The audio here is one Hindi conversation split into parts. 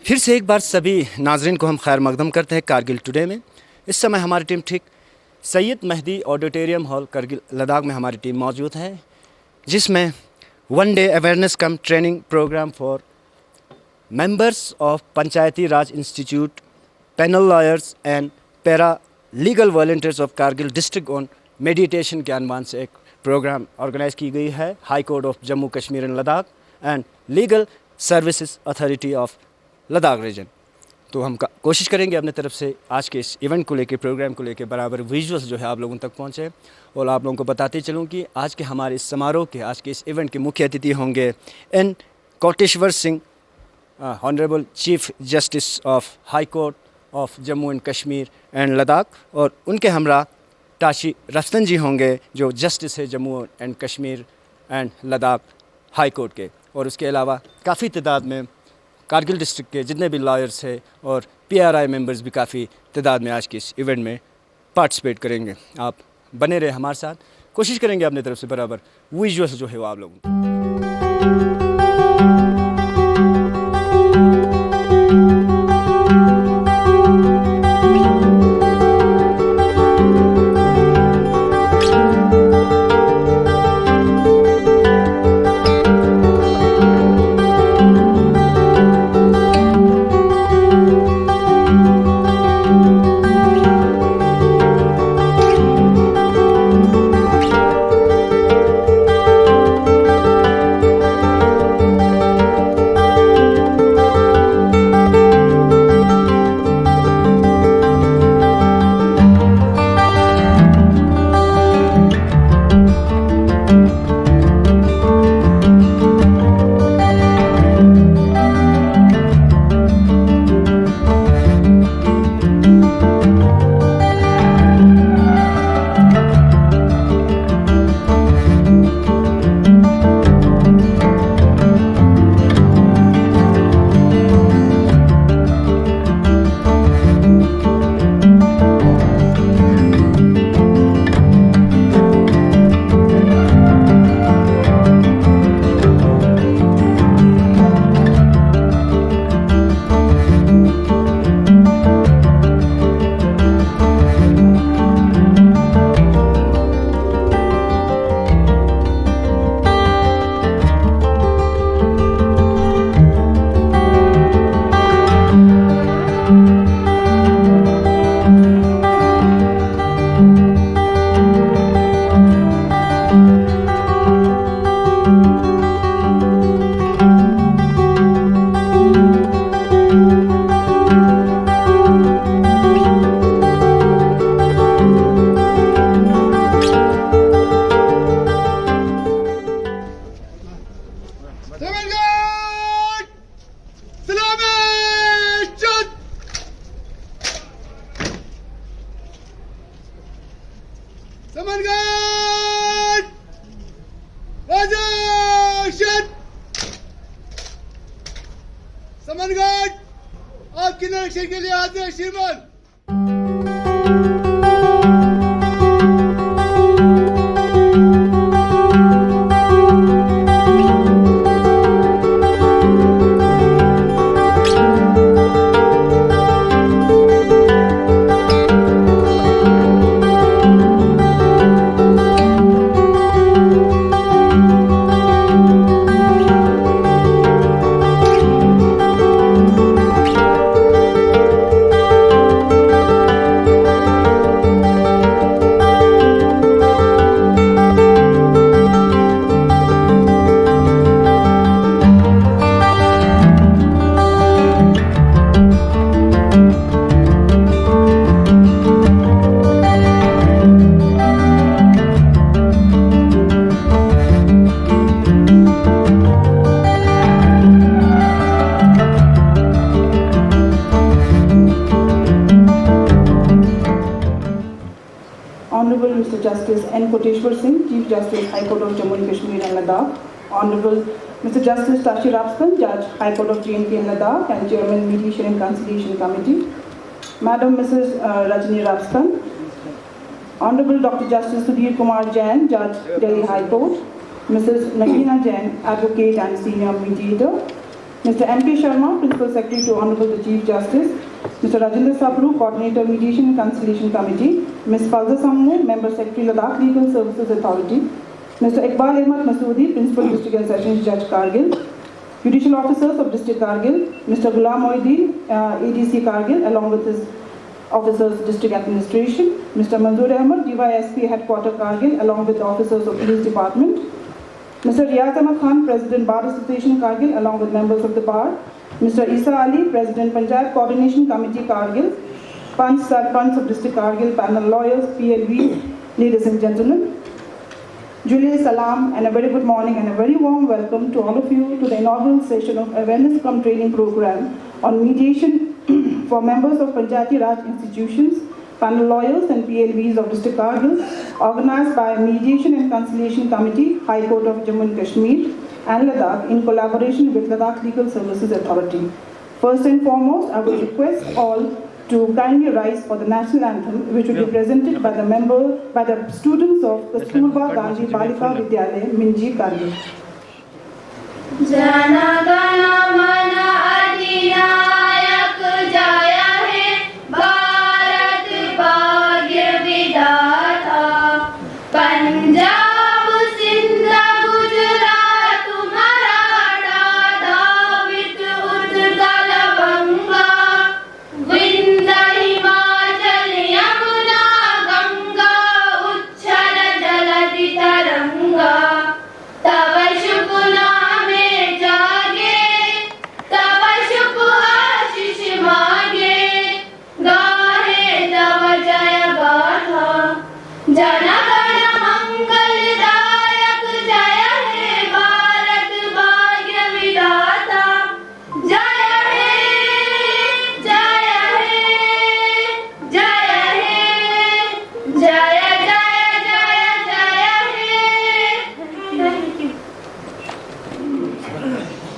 फिर से एक बार सभी नाजरीन को हम खैर मकदम करते हैं कारगिल टुडे में। इस समय हमारी टीम ठीक सैयद मेहदी ऑडिटोरियम हॉल करगिल लद्दाख में हमारी टीम मौजूद है, जिसमें one day awareness cum training programme for members of Panchayati Raj institute, panel lawyers and para legal volunteers of Kargil district on mediation के अनुमान से एक प्रोग्राम ऑर्गेनाइज की गई है high court of Jammu Kashmir and Ladakh and legal services authority of Ladakh region. तो हम कोशिश करेंगे अपने तरफ से आज के इस इवेंट को लेकर, प्रोग्राम को लेकर बराबर विजुअल्स जो है आप लोगों तक पहुंचे। और आप लोगों को बताते चलूं कि आज के हमारे इस समारोह के, आज के इस इवेंट के मुख्य अतिथि होंगे N Koteshwar Singh, honourable chief justice of high court of Jammu and Kashmir and Ladakh, और उनके हमरा ताशी रफ्तन जी होंगे जो जस्टिस है Jammu and Kashmir and Ladakh high court के। और उसके अलावा काफ़ी तादाद में कारगिल डिस्ट्रिक्ट के जितने भी लॉयर्स हैं और PRI मेंबर्स भी काफ़ी तादाद में आज के इस इवेंट में पार्टिसिपेट करेंगे। आप बने रहे हमारे साथ, कोशिश करेंगे अपने तरफ से बराबर विजुअल्स जो है वो आप लोगों को। समनगढ़ आपकी निरीक्षण के लिए आदेश श्रीमान। Honorable Mr. Justice N. Koteshwar Singh, Chief Justice, High Court of Jammu and Kashmir and Ladakh. Honorable Mr. Justice Tashi Rapstan, Judge, High Court of J&K and Ladakh and Chairman, Mediation and Conciliation Committee. Madam Mrs. Rajni Rapstan. Honorable Dr. Justice Sudhir Kumar Jain, Judge, Delhi High Court. Mrs. Nagina Jain, Advocate and Senior Mediator. Mr. M.K. Sharma, Principal Secretary to Honorable the Chief Justice, Mr. Rajendra Sabru, Coordinator Mediation and Conciliation Committee, Ms. Falza Sammu, Member Secretary Ladakh Legal Services Authority, Mr. Iqbal Ahmed Masoodi, Principal District and Sessions Judge Kargil, Judicial Officers of District Kargil, Mr. Ghulam Moeddin, ADC Kargil, along with his officers District Administration, Mr. Manzoor Ahmed, DYSP Headquarter Kargil, along with the officers of Police Department, Mr. Riyaz Ahmed Khan, President Bar Association Kargil, along with members of the bar, Mr. Isa Ali, President Panchayat Coordination Committee Kargil, Panch Sarpanch of District Kargil, panel lawyers, PLV, ladies and gentlemen, Julie Salam, and a very good morning and a very warm welcome to all of you to the inaugural session of Awareness Cum Training Program on Mediation for members of Panchayati Raj institutions, panel lawyers and PLVs of District Kargil, organized by Mediation and Conciliation Committee, High Court of Jammu and Kashmir and Ladakh in collaboration with Ladakh Legal Services Authority. First and foremost, I would request all to kindly rise for the national anthem, which will be presented by the students of Kasturba Gandhi Balika Vidyalaya, Minji, Kargil. Jana Gana Mana Adinayak Jaya Hai Bharat Bhagya Vidata Punjab Sindh Gujarat Maratha David Utkal Banga Vindhya Himachal Yamuna Ganga Uchchal Jaladi Taranga Tava Shubh Naame Jage Tava Shubh Ashish Mage Gahe Tava Jaya Gatha Jana Gana Mangal Dayak Jaya Hai Bharat Bhagya Vidata Jaya Hai Jaya Hai Jaya Hai Jaya Jaya Jaya Jaya Hai. Thank you.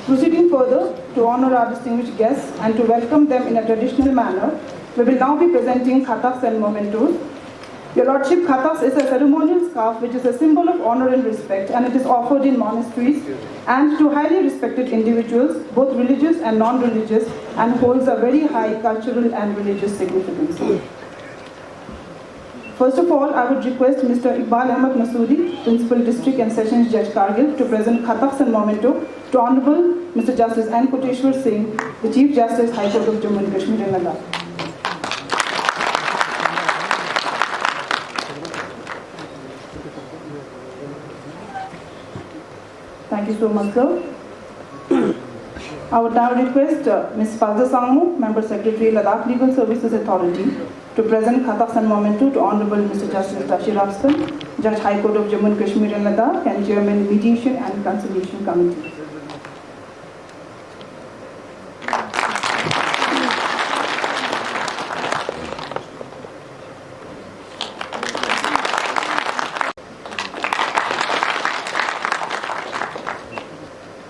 Proceeding further, to honor our distinguished guests and to welcome them in a traditional manner, we will now be presenting khataks and mementos. Your Lordship, khataks is a ceremonial scarf which is a symbol of honor and respect, and it is offered in monasteries and to highly respected individuals, both religious and non-religious, and holds a very high cultural and religious significance. First of all, I would request Mr. Iqbal Ahmed Masoodi, Principal District and Sessions Judge Kargil, to present khataks and memento to Honorable Mr. Justice N. Koteshwar Singh, the Chief Justice, High Court of Jammu and Kashmir and Ladakh. Thank you so much, sir. I would now request Ms. Falza Sammu, Member Secretary, Ladakh Legal Services Authority, to present khataks and memento to Honorable Mr. Justice Tashir Afzal, Judge High Court of Jammu and Kashmir and Ladakh, and Chairman Mediation and Conciliation Committee.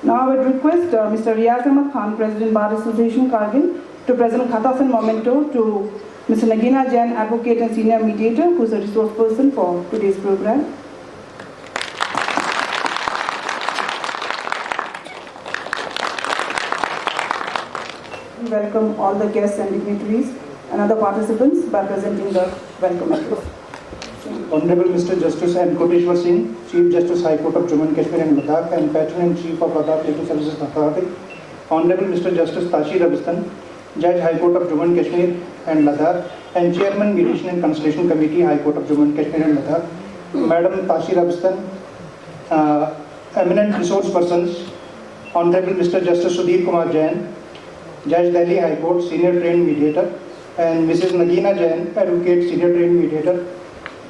Now I would request Mr. Riyaz Ahmed Khan, President Bar Association Kargil, to present khataks and memento to Mr. Nagina Jain, Advocate and Senior Mediator, who is a resource person for today's program. We welcome all the guests and dignitaries and other participants by presenting the welcome address. Honorable Mr. Justice N. Koteshwar Singh, Chief Justice High Court of Jammu and Kashmir and Ladakh and Patron and Chief of Ladakh Legal Services Authority, Honorable Mr. Justice Tashir Afzal, Judge High Court of Jammu and Kashmir and Ladakh and Chairman Mediation and Conciliation Committee, High Court of Jammu and Kashmir and Ladakh, Madam Tashir Afzal, eminent resource persons, Honorable Mr. Justice Sudhir Kumar Jain, Judge Delhi High Court, Senior Trained Mediator, and Mrs. Nagina Jain, Advocate, Senior Trained Mediator,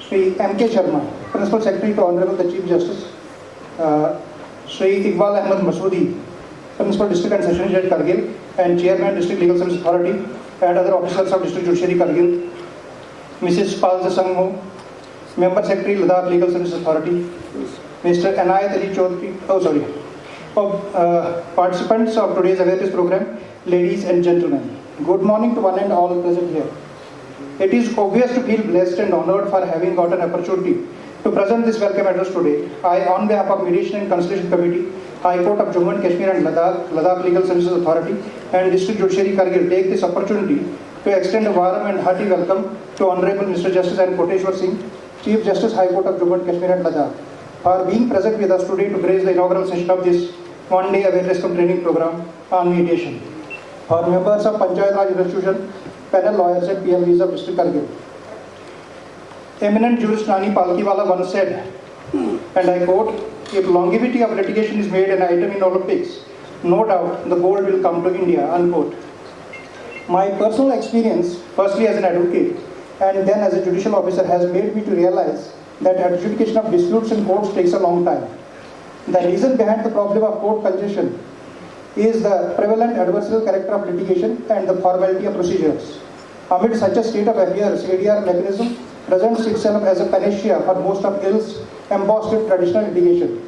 Sri M.K. Sharma, Principal Secretary to Honorable the Chief Justice, Sri Iqbal Ahmed Masoodi, Principal District and Sessions Judge Kargil, and Chairman District Legal Service Authority, and other officers of District Judiciary Kargil, Mrs. Falza Sammu, Member Secretary Ladakh Legal Service Authority, Mr. Anayat Ali Chaudhary, participants of today's awareness program, ladies and gentlemen, good morning to one and all present here. It is obvious to feel blessed and honored for having got an opportunity to present this welcome address today. I, on behalf of Mediation and Conciliation Committee, High Court of Jammu and Kashmir and Ladakh Legal Services Authority, and District Judiciary Kargil take this opportunity to extend a warm and hearty welcome to Honorable Mr. Justice N. Koteshwar Singh, Chief Justice High Court of Jammu and Kashmir and Ladakh, for being present with us today to grace the inaugural session of this one-day awareness cum training program on mediation. For members of Panchayat Raj Institution, panel lawyers and PLVs of District Kargil. Eminent jurist Nani Palkiwala once said, and I quote, "If longevity of litigation is made an item in Olympics, no doubt the gold will come to India," unquote. My personal experience, firstly as an advocate and then as a judicial officer, has made me to realize that adjudication of disputes in courts takes a long time. The reason behind the problem of court congestion is the prevalent adversarial character of litigation and the formality of procedures. Amid such a state of affairs, ADR mechanism presents itself as a panacea for most of ills embossed with traditional litigation.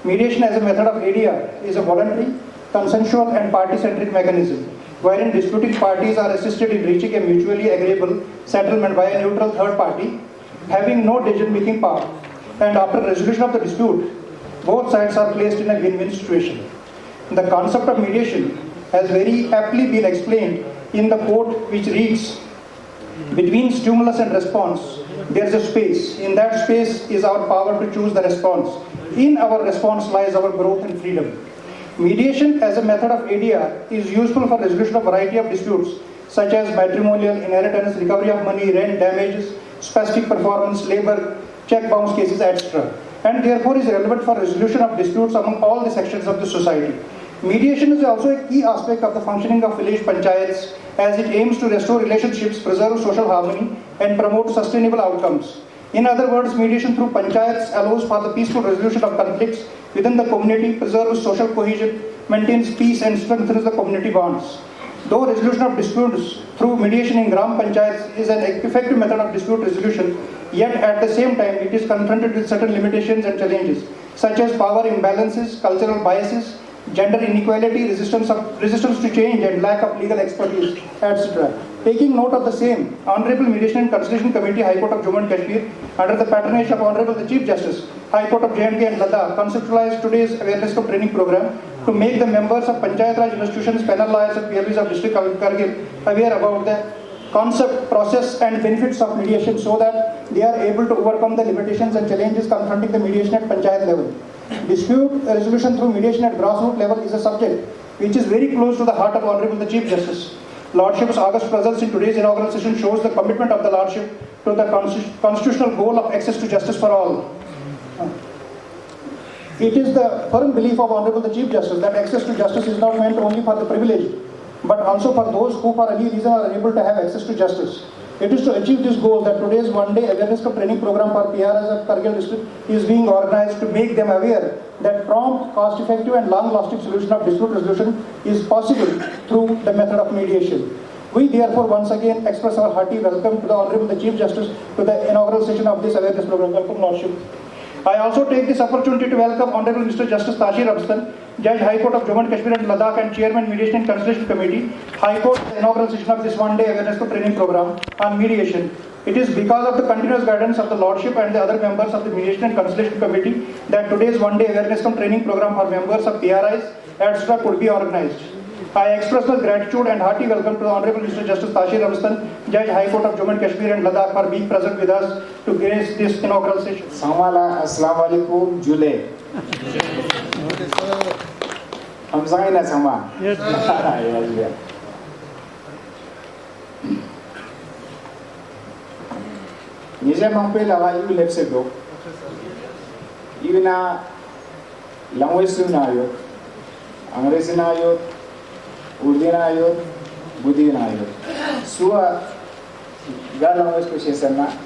Mediation as a method of ADR is a voluntary, consensual and party-centric mechanism, wherein disputing parties are assisted in reaching a mutually agreeable settlement by a neutral third party, having no decision-making power, and after resolution of the dispute, both sides are placed in a win-win situation. The concept of mediation has very aptly been explained in the quote which reads, "Between stimulus and response, there is a space. In that space is our power to choose the response. In our response lies our growth and freedom." Mediation as a method of ADR is useful for resolution of a variety of disputes such as matrimonial, inheritance, recovery of money, rent, damages, specific performance, labor, check bounce cases, etc. and therefore is relevant for resolution of disputes among all the sections of the society. Mediation is also a key aspect of the functioning of village panchayats as it aims to restore relationships, preserve social harmony and promote sustainable outcomes. In other words, mediation through panchayats allows for the peaceful resolution of conflicts within the community, preserves social cohesion, maintains peace and strengthens the community bonds. Though resolution of disputes through mediation in Gram Panchayats is an effective method of dispute resolution, yet at the same time it is confronted with certain limitations and challenges such as power imbalances, cultural biases, gender inequality, resistance to change and lack of legal expertise, etc. Taking note of the same, Honorable Mediation and Conciliation Committee, High Court of Jammu and Kashmir, under the patronage of Honorable the Chief Justice, High Court of J&K and Ladakh, conceptualized today's awareness cum training program to make the members of Panchayat Raj institutions, panel lawyers and PLVs of District Kargil aware about the concept, process and benefits of mediation so that they are able to overcome the limitations and challenges confronting the mediation at Panchayat level. Dispute resolution through mediation at grassroots level is a subject which is very close to the heart of Honorable the Chief Justice. Lordship's august presence in today's inaugural session shows the commitment of the Lordship to the constitutional goal of access to justice for all. It is the firm belief of Honorable the Chief Justice that access to justice is not meant only for the privileged, but also for those who for any reason are unable to have access to justice. It is to achieve this goal that today's one-day awareness cum training program for PRs of Kargil district is being organized to make them aware that prompt, cost-effective and long-lasting solution of dispute resolution is possible through the method of mediation. We therefore once again express our hearty welcome to the Honorable the Chief Justice to the inaugural session of this awareness program. Welcome, Lordship. I also take this opportunity to welcome Honorable Mr. Justice Tashir Abstan, Judge High Court of Jammu and Kashmir and Ladakh and Chairman Mediation and Conciliation Committee, High Court, the inaugural session of this one-day awareness cum training program on mediation. It is because of the continuous guidance of the Lordship and the other members of the Mediation and Conciliation Committee that today's one-day awareness cum training program for members of PRIs, etc. could be organized. I express my gratitude and hearty welcome to the Honorable Mr. Justice Tashir Abstan, Judge High Court of Jammu and Kashmir and Ladakh for being present with us to grace this inaugural session. Assalamu alaikum, Jule. I'm saying that sama. Yes. Nije mampe lawa you left se do. Ivina language sunayo, Angrezi nayo, Urdu nayo, Buddhi nayo. Sua gar language ko shesana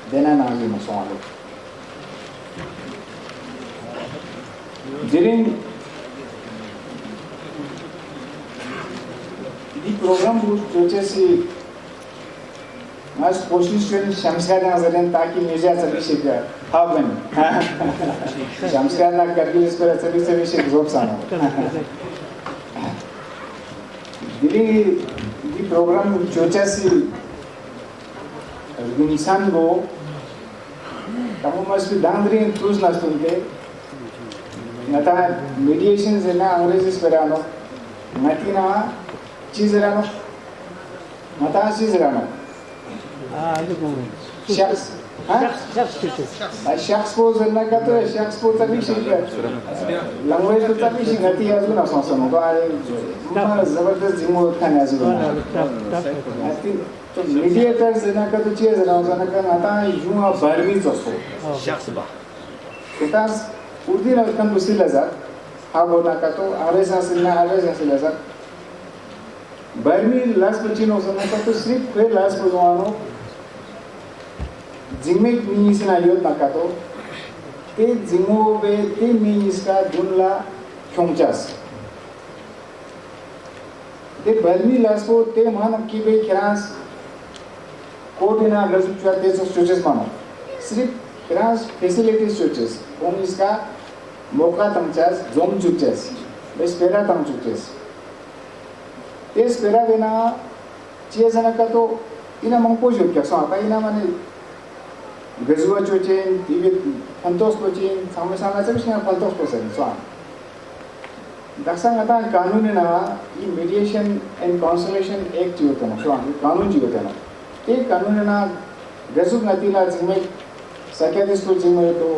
dena nazi maswalo. During the program procesi mas constitution Shamsgad nazaren taki meja sabishika haven Shamsgad na Kargil spera sabishika zopsana. During the program procesi insan go kamu must be dandri in trus nastunke ngata mediation zena angrezi sperano ngatina chizerano ngata chizerano shakhs shakhs को जना का तो shakhs को तभी सीखा language तो तभी सीखती है जो ना सोचना तो आए मार जबरदस्त जिम्मो खाने आजू तो mediator जना का तो चीज़ जना का ngata युवा Barvi चोसो shakhs ba kita urdi na kan pusi lazat habona ka to aresa lazat barmi las pachino sana ka to sirf kwe las pujwano जिम्मे मीनिस ना यो नकातो ते जिमो बे ते मीनिस का दुनला क्योंचास ते बर्मी लासो ते मान की बे क्रास कोटिना गजुचा ते स्ट्रेचेस मानो सिर्फ क्रास फैसिलिटी स्ट्रेचेस ओम इसका मौका तंचास जोम जुचेस बे स्पेरा तंचुचेस ते स्पेरा बिना चीज़ ना का तो इना मंगपो जो क्या सो आता इना माने गजुआ चोचें टीवी फंटोस कोचिंग सामने से भी फंटोस को सही स्वान दक्षिण आता कानून ना ये मीडिएशन एंड कॉन्सोलेशन एक्ट जो होता है स्वान कानून जो होता है ना ये कानून ना गजु नतीला जिम्मे साइकियाट्रिस्ट को जिम्मे तो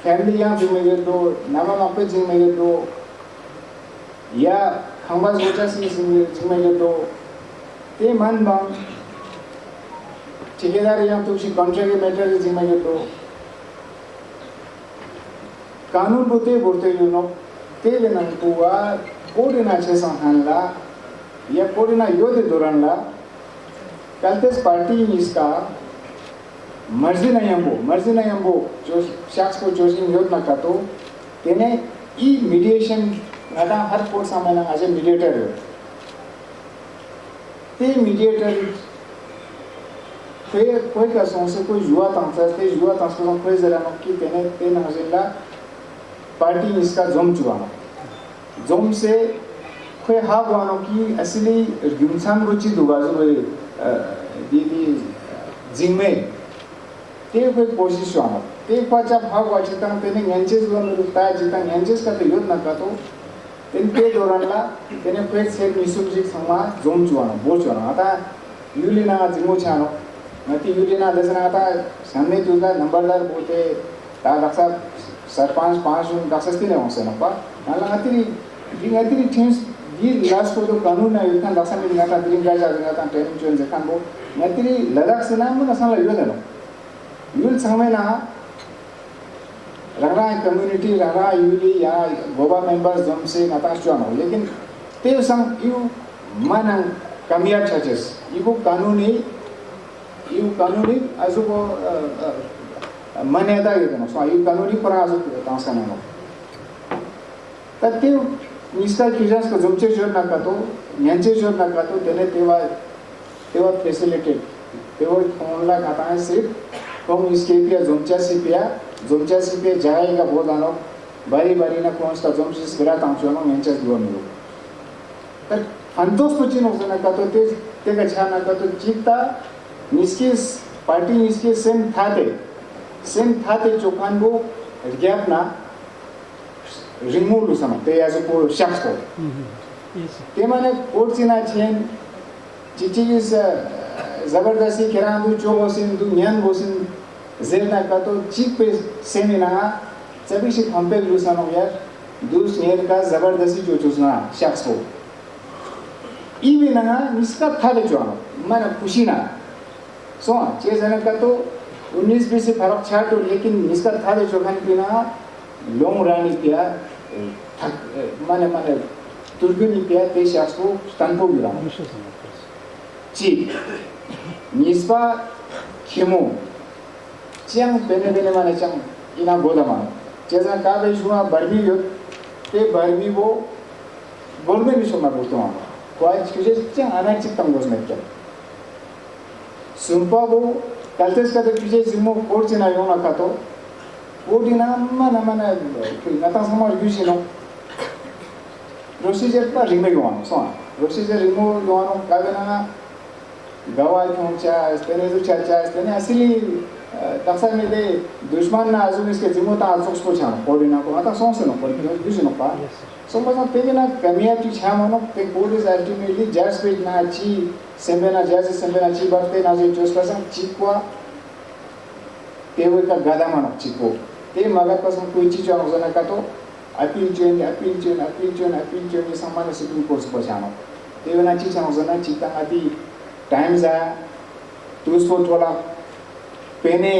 फैमिली या जिम्मे तो नामा मापे जिम्मे तो या खंबाज वजह से जिम्मे तो ये मन बांग ठेकेदार या तो उसी कॉन्ट्रैक्ट मैटर जिम्मे तो कानून बोलते यू नो तेले ना पुआ कोडिना चेसा हनला या कोडिना योदे दोरनला कल्टेस पार्टी इसका मर्जी नहीं हमको जो शख्स को चोजिंग योद ना कातो तेने ई मीडिएशन नादा हर कोर्ट सामने आज मीडिएटर है ते मीडिएटर कोई का सोंसे कोई युवा तांसा कोई जरा नो की तेने हज़िल्ला पार्टी इसका जोम चुवानो जोम से कोई हाब वानो की असली गुमसान रुचि दुगाजो वे दीदी जिम्मे ते कोई कोशिश वानो ते पाचा भाग वाचिता तेने यंचेस वानो रुकता जिता यंचेस का तो युद्ध न का तो तेन पे दौरानला तेने कोई सेट मिसुजी समा जोम चुवानो बोल चुवानो आता यूलिना जिम्मो चानो नती यूलिना दसना आता सामने तुझा नंबरदार बोलते ता दक्षा सरपंच पांच दक्षस्ती नहीं हो सकता पा नाला अतिरी टीम्स ये लास्ट को तो कानून ना युद्ध दक्षा में निकाला अतिरी गाय जाएगा ता ट्रेनिंग चोन जखान बो अतिरी लद्दाख से ना मुझे असला युद्ध है युद्ध समय ना रंगरा कम्युनिटी रंगरा यूली या गोबा मेंबर्स जम से नताश चुनाव लेकिन ते संग यू मानंग कमियाब चर्चेस यू कानूनी आजू को मान्यता ये ना सो यू कानूनी पर आजू तांसा ना तब इसका क्यूजन्स को जमचे जोर ना का तो यांचे जोर ना का तो तेने तेवा फैसिलिटेट तेवा ऑनलाइन खाता है सिर्फ कम इसके पिया जमचा सी पे जाएगा बहुत आनो बारी ना कौन सा जमचे से बिरा तांचो ना यांचे दुआ मिलो तब फंटोस को चिन्ह होना का तो ते का छाना ना का तो जीता निस्किस पार्टी निस्किस सेम थाते चौकान वो गैप ना रिमूव लुसना ते ऐसे को शख्स को ते माने कोर्ट सिना चेन चिचिस जबरदस्ती केरांदु चोबोसिन दु न्यान बोसिन जेलना का तो चीप पे सेमिना सभी से कंपेल लुसना यार दूस नेर का जबरदस्ती जो चुसना शख्स को इवी ना निस्का थाले चुआनो माने खुशी ना सो चीज़ है ना का तो 19-20 से फर्क छाट हो लेकिन इसका था जो चौखान पीना लॉन्ग रन किया माने तुर्की किया ते शख्स को तंपो गिरा ची निस्बा खेमो चियांग बेने माने चियांग इना गोदा माने चीज़ ना का भी शुआ बर्मी यो ते बर्मी वो गोल में भी शुमा बोलते हैं कोई चीज़ चियांग अनाचित तंगोस में क्या सुंपा वो कल्टेस का तो किसी जिम्मो कोर्ट से ना योना का तो वो दिना mana nata sama review no procedure pa rimay gawano so procedure remove gawano kagana gawa kyoncha stene du chacha stene asili daksa me de dushman na azun iske jimota azok ko chama kodina ko ata sonse no ko dushi no pa so ma te na kamia ti chama no te board is ultimately jazz page na chi sembena jazz sembena chi barte na je jos pasan chi kwa te wo ka gada mano chi ko te maga pasan koi chi chama zona ka to appeal chain ni samana supreme court ko chama te na chi chama zona chi ta ati times a tools for thola पहने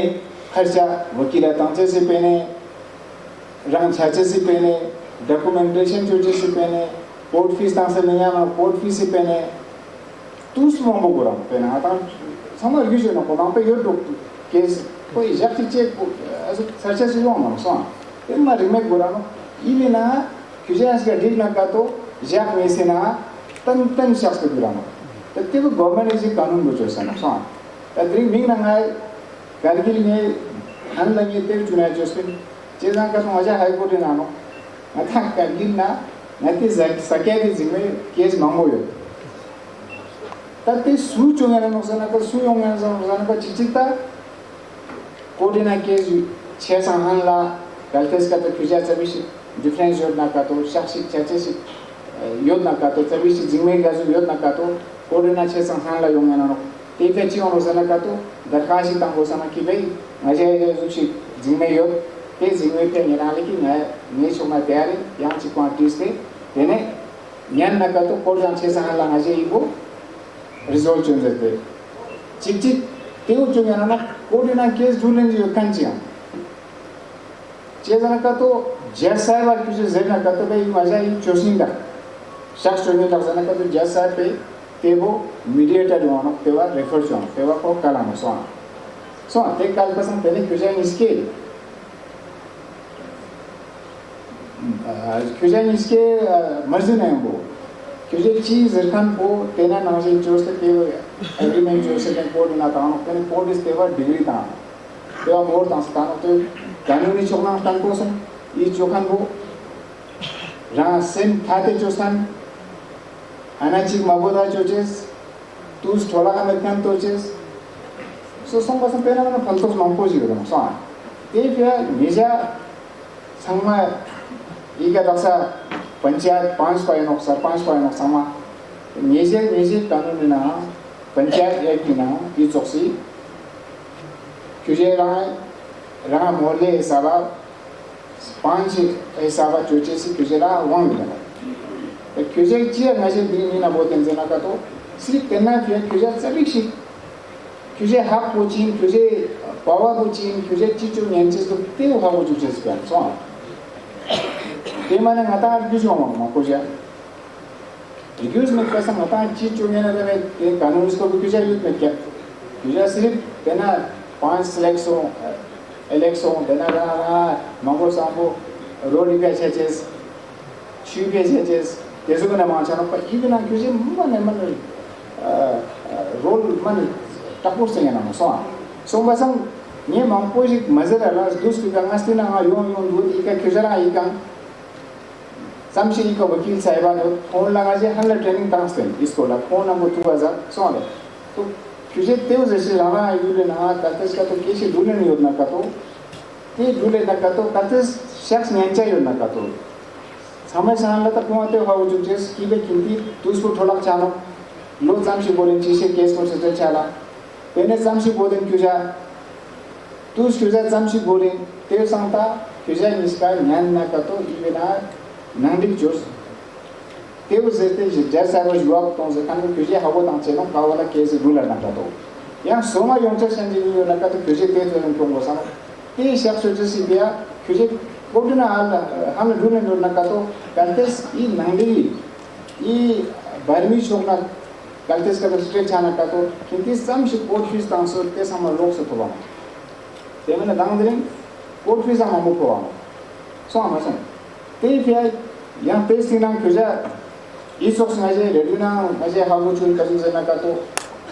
खर्चा वकीला तांचे से पहने रंग छाचे से पहने डॉक्यूमेंटेशन चोचे से पहने कोर्ट फीस तांसे नहीं आना कोर्ट फीस से पहने तूस मोंबो गुरा पहने आता समझ लीजिए ना कोना पे यो केस कोई जाति चेक ऐसे सर्चे से यो मानो सो इन मार रिमेक गुरा नो इले ना क्यूजेस का डील ना का तो जाक में से ना तन शख्स को गुरा नो तत्ते को गवर्नमेंट इसे कानून बचो सना सो तद्री मिंग ना कारगिल में हन लगे तेल चुनाव जोस्पिन चेज़ां का तो मजा हाई कोर्ट ना नो अथा कारगिल ना नती सकेदी जिम्मे केस मांगो यो तत्ते सु चुंगे ना सना को सु योंगे ना सना को चिचिता कोर्ट ना केस छह संहान ला गलतेस का तो फिजा चबिश डिफरेंस योजना का तो शख्सी चचे योजना का तो चबिश जिम्मे गाजू योजना का तो कोर्ट ना छह संहान ला योंगे ना एक अच्छी होने सना का तो दरखास्त ही तंग सना कि भाई मजे जुची जिम्मे यो के जिम्मे पे निराले की मैं शुमा तैयारी यहाँ चिको आर्टिस्ट थे तेने न्यान न का तो कोड जान छे सना लाना चाहिए वो रिजल्ट चुन देते चिची तेव चुन ना कोड ना केस जुलें जो कंचिया चेज़ न का तो जैसा है कुछ ज़ेना का तो भाई मजा ही चोसिंगा शख्स चुने लग का तो जैसा पे तेवो मीडिएटर वानो तेवा रेफर जो तेवा को कालानो सो ते काल पसंद पहले क्यूजन इसके मर्जी नहीं हो क्यूजन चीज जरखान को तेना नाजे जो से तेव एग्रीमेंट जो से कोड ना तानो तेने कोड इस तेवा डिग्री तानो तेवा मोर तानो तो कानूनी चोकना तान को सम ये चोखान को रा सेम खाते जोसान अनाचिक मबोदा चोचेस तूस थोड़ा का मेकन तोचेस सो संग बस पेना ना फलतोस मंपोजी करो सो ते फिर निजा संगमा इका दक्षा पंचायत 5 पायनोक सरपंच पायनोक समा निजे कानून ना पंचायत एक्ट ना ये चोक्सी क्योंकि रहा मोहल्ले हिसाबा 5 हिसाबा चोचेस क्योंकि रहा वहाँ मिलना क्यूजे चिया मजे भी ना बहुत इंसान का तो सिर्फ करना फिर क्यूजे सभी she QJ half coaching QJ power coaching QJ चीज़ों नेंचे तो तेव हाउ जो चीज़ कर सो ते माने मता क्यूजे मामा कोचिया रिक्यूज में कैसा मता चीज़ों ने ना तो कानून इसको क्यूजे यूज़ में क्या क्यूजे सिर्फ करना 5 सिलेक्शन इलेक्शन करना रहा मंगोल सांबो रोड पे चेचेस शू पे चेचेस तेज़ो को ना मांचानो पर इवन ना क्योंकि मन रोल मन टपोर से ना सो बसं ये मांगपोज मज़र अला दूस की कंगास्ती ना यों दूध इका क्योंकि इका समझे इका वकील साहिबा ने फोन लगा जे हल्ला ट्रेनिंग तांगस्ते इसको ला फोन नंबर 2000 सो ले तो क्योंकि तेव जैसे लाना यूले ना कतेस का तो कैसे दूले नहीं होना का तो ते दूले ना का तो कतेस शख्स न्यांचा ही होना का तो समय सांगला तक कुआते हाउ जो चीज की बे किंती तूस को थोड़ा चानो लो जामशी बोलें चीज़े केस को सच्चा चाला पेने जामशी बोलें क्यूजा तूस क्यूजा जामशी बोलें तेरे सांगता क्यूजा निष्का न्यान ना का तो इवेना नंदिक जोश तेरे ज़ेते जैसा वो जुआब तो ज़ेकान को क्यूजे हाउ तांचे नो कावाला केस डूलर ना का तो यहाँ सोमा योंचे संजीवी ना का तो क्यूजे तेरे जोन को बोसानो ते शख्स जो सिबिया क्यूजे कोडिना हम डूलर ना का तो कंटेस ई नंदी ई बर्मी शोकना कंटेस का तो स्ट्रेट जाना का तो किंतु सम कोर्ट फीस तांसो ते सम लोग से तो ते मैंने दांगदरिंग कोर्ट फीस हम हमको को सो हम सम ते फिर यहाँ पेश थी ना क्यूजा इस वक्त मजे रेडियो मजे हाउ चुन कजिंग से ना का तो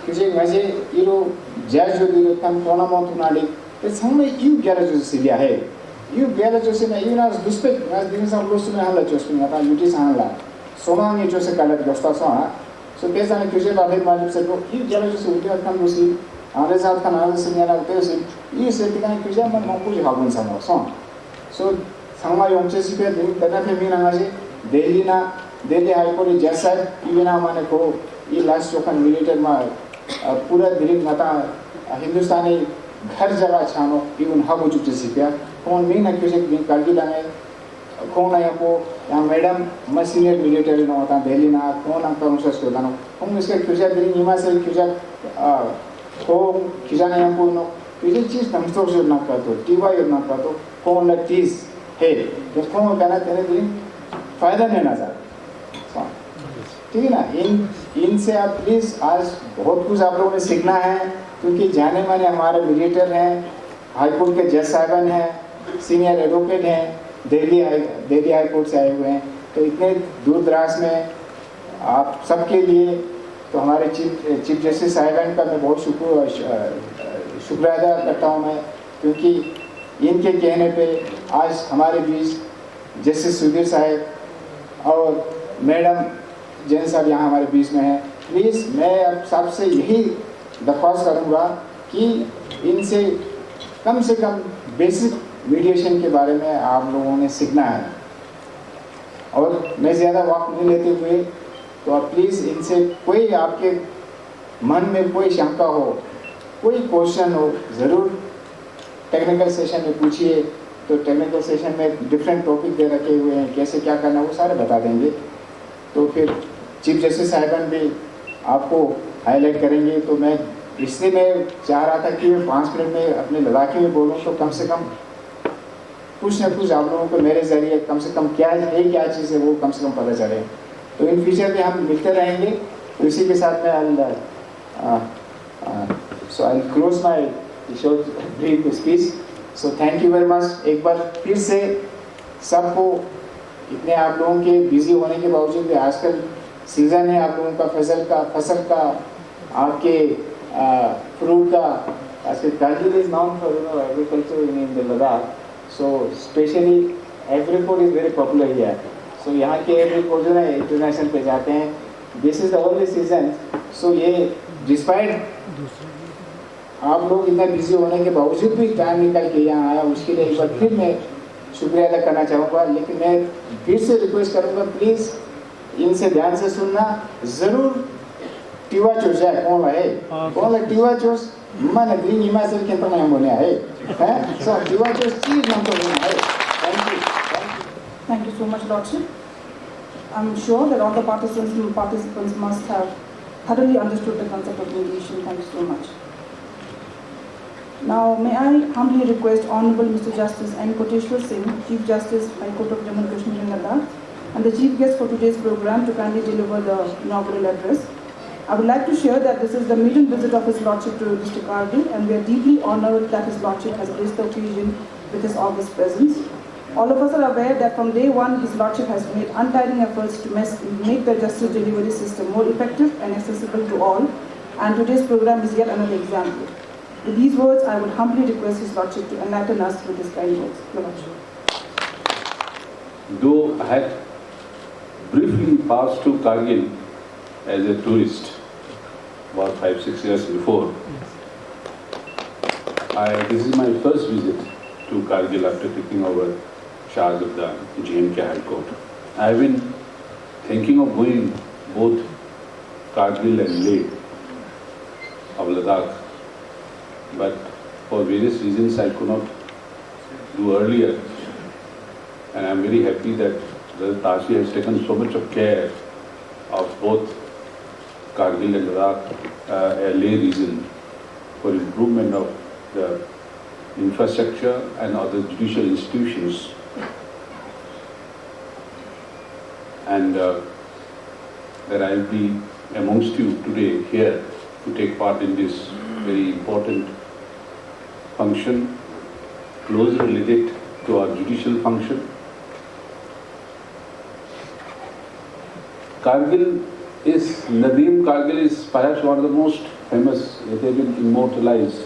क्यूजे मजे इरो जैज जो दिलो तम कोना मौत नाली ते समय यू गैरेज जो सिलिया है यू गैरेज जो से ना यू ना दुष्पेट ना दिन सब लोग सुने हाला चोस्पिंग ना ता यूटी सांगला सोमांग ये जो से कालत दोस्ता सो हाँ सो ते जाने क्यूजे बाधे मालूम से तो यू गैरेज जो से उठे अटकन मुसी आरे साथ का नाम से निया लगते हैं ये सेट का नहीं किया मैं मौकू जी हाबुन समझ सो संगमा योंचे सी पे दिन तक फिर भी ना जी दिल्ली हाई कोर्ट जैसा इवेना माने को ये लास्ट जो कन मिलिटर में पूरा दिल्ली मता हिंदुस्तानी घर जगह छानो इवन हाबु चुके सी पे कौन नहीं ना किसी दिन कारगिल लाने कौन है को यहाँ मैडम मैं सीनियर मिलिटरी ना होता दिल्ली ना कौन अंक अनुसार होता ना हम इसके किसी दिन निमा से किसी को किसी ने यहाँ को नो किसी चीज़ तमस्तों से ना करतो टीवा ये ना करतो कौन लग चीज़ है तो कौन कहना तेरे दिन फायदा नहीं ना चाहते ठीक है ना इनसे आप प्लीज़ आज बहुत कुछ आप लोगों ने सीखना है क्योंकि जाने माने हमारे मिलिटर हैं हाई कोर्ट के जज साहबान हैं सीनियर एडवोकेट हैं दिल्ली हाई कोर्ट से आए हुए हैं तो इतने दूर दराज में आप सबके लिए तो हमारे चीफ जस्टिस साहिबान का मैं बहुत शुक्रिया अदा करता हूँ मैं क्योंकि इनके कहने पे आज हमारे बीच जस्टिस सुधीर साहब और मैडम जैन साहब यहाँ हमारे बीच में हैं प्लीज़ मैं अब सबसे यही दरख्वास्त करूँगा कि इनसे कम बेसिक मीडिएशन के बारे में आप लोगों ने सीखना है और मैं ज़्यादा वक्त नहीं लेते हुए तो आप प्लीज़ इनसे कोई आपके मन में कोई शंका हो कोई क्वेश्चन हो ज़रूर टेक्निकल सेशन में पूछिए तो टेक्निकल सेशन में डिफरेंट टॉपिक दे रखे हुए हैं कैसे क्या करना वो सारे बता देंगे तो फिर चीफ जस्टिस साहिबान भी आपको हाईलाइट करेंगे तो मैं इसलिए मैं चाह रहा था कि मैं 5 मिनट में अपने लद्दाखी में बोलूँ तो कम से कम कुछ न कुछ आप लोगों को मेरे ज़रिए कम से कम क्या है क्या चीज़ है वो कम से कम पता चले तो इन फ्यूचर में हम मिलते रहेंगे तो इसी के साथ मैं so I close my short brief speech so thank you very much एक बार फिर से सबको इतने आप लोगों के बिजी होने के बावजूद भी आजकल सीज़न है आप लोगों का फसल का आपके फ्रूट का आजकल Kargil is known for agriculture in the Ladakh so specially apricot is very popular here so यहाँ के एग्रीकोड जो है इंटरनेशनल पे जाते हैं this is the only season so ये डिस्पाइट आप लोग इतना बिजी होने के बावजूद भी टाइम निकल के यहाँ आया उसके लिए एक बार फिर मैं शुक्रिया अदा करना चाहूँगा लेकिन मैं फिर से रिक्वेस्ट करूँगा प्लीज़ इनसे ध्यान से सुनना ज़रूर टीवा चोस है कौन है टीवा चोस मन ग्रीन हिमाचल के अंतर में बोले हैं सो टीवा चोस चीज नाम तो बोलना है Thank you so much, Lordship. I'm sure that all the participants must have thoroughly understood the concept of mediation. Thank you so much. Now, may I humbly request Honorable Mr. Justice N. Koteshwar Singh, Chief Justice, High Court of Jammu and Kashmir and Ladakh, and the Chief Guest for today's program to kindly deliver the inaugural address. I would like to share that this is the maiden visit of His Lordship to District Kargil, and we are deeply honored that His Lordship has graced the occasion with his august presence. All of us are aware that from day one, His Lordship has made untiring efforts to make the justice delivery system more effective and accessible to all, and today's program is yet another example. With these words, I would humbly request His Lordship to enlighten us with his kind words. Your Lordship. Though I had briefly passed to Kargil as a tourist about 5-6 years before, this is my first visit to Kargil after taking over charge of the J&K High Court. I have been thinking of going both Kargil and Leh of Ladakh, but for various reasons I could not do earlier, and I am very happy that Brother Tashi has taken so much of care of both Kargil and Ladakh, Leh region, for improvement of the infrastructure and other judicial institutions. And that I will be amongst you today here to take part in this very important function, closely related to our judicial function. Kargil is, Nadeem Kargil is perhaps one of the most famous, it has been immortalized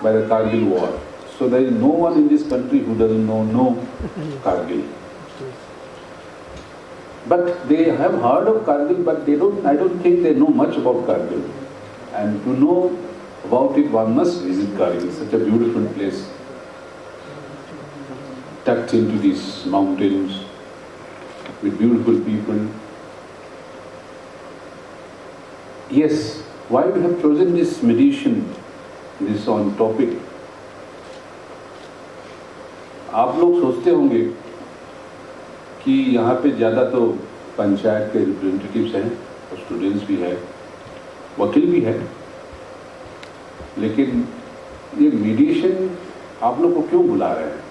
by the Kargil war. So there is no one in this country who doesn't know Kargil. But they have heard of Kargil, but I don't think they know much about Kargil. And to know about it, one must visit Kargil, such a beautiful place, tucked into these mountains, with beautiful people. Yes, why we have chosen this meditation, this on topic? आप लोग सोचते होंगे कि यहाँ पे ज़्यादा तो पंचायत के रिप्रेजेंटेटिव्स हैं और स्टूडेंट्स भी हैं, वकील भी है, लेकिन ये मीडिएशन आप लोग को क्यों बुला रहे हैं?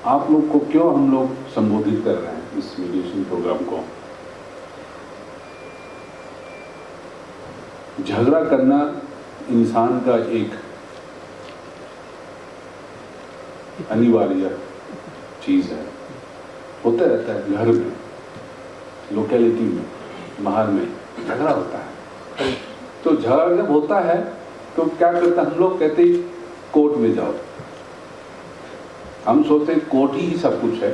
आप लोग को क्यों हम लोग संबोधित कर रहे हैं इस मीडिएशन प्रोग्राम को? झगड़ा करना इंसान का एक अनिवार्य चीज है, होता रहता है घर में, लोकेलिटी में, बाहर में झगड़ा होता है। तो झगड़ा जब होता है तो क्या करते हैं हम लोग? कहते हैं कोर्ट में जाओ। हम सोचते हैं कोर्ट ही सब कुछ है,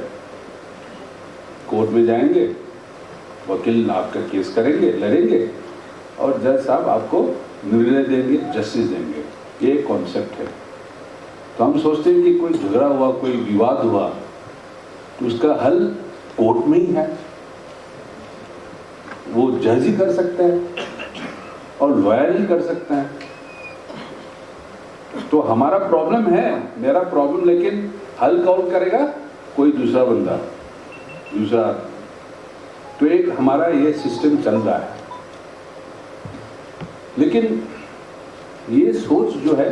कोर्ट में जाएंगे, वकील आपका केस करेंगे, लड़ेंगे और जज साहब आपको निर्णय देंगे, जस्टिस देंगे। ये कॉन्सेप्ट है। तो हम सोचते हैं कि कोई झगड़ा हुआ, कोई विवाद हुआ तो उसका हल कोर्ट में ही है, वो जज ही कर सकते हैं और लॉयर ही कर सकते हैं। तो हमारा प्रॉब्लम है, मेरा प्रॉब्लम, लेकिन हल कौन करेगा? कोई दूसरा बंदा, दूसरा। तो एक हमारा ये सिस्टम चल रहा है, लेकिन ये सोच जो है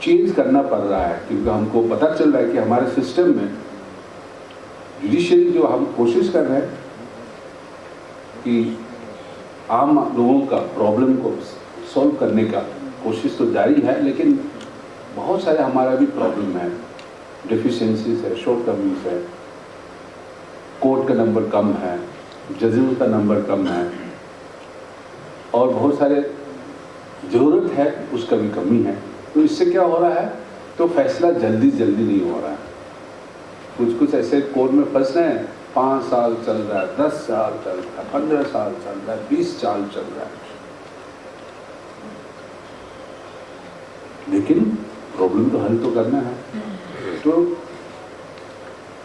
चेंज करना पड़ रहा है, क्योंकि हमको पता चल रहा है कि हमारे सिस्टम में जुडिशरी जो हम कोशिश कर रहे हैं कि आम लोगों का प्रॉब्लम को सॉल्व करने का कोशिश तो जारी है, लेकिन बहुत सारे हमारा भी प्रॉब्लम है, डिफिशियंसीज है, शॉर्टकमिंग्स है, कोर्ट का नंबर कम है, जजेस का नंबर कम है और बहुत सारे ज़रूरत है उसका भी कमी है। तो इससे क्या हो रहा है? तो फैसला जल्दी नहीं हो रहा है। कुछ ऐसे कोर्ट में फंस रहे हैं, 5 साल चल रहा है, 10 साल चल रहा है, 15 साल चल रहा है, 20 साल चल रहा है, लेकिन प्रॉब्लम तो हल तो करना है। तो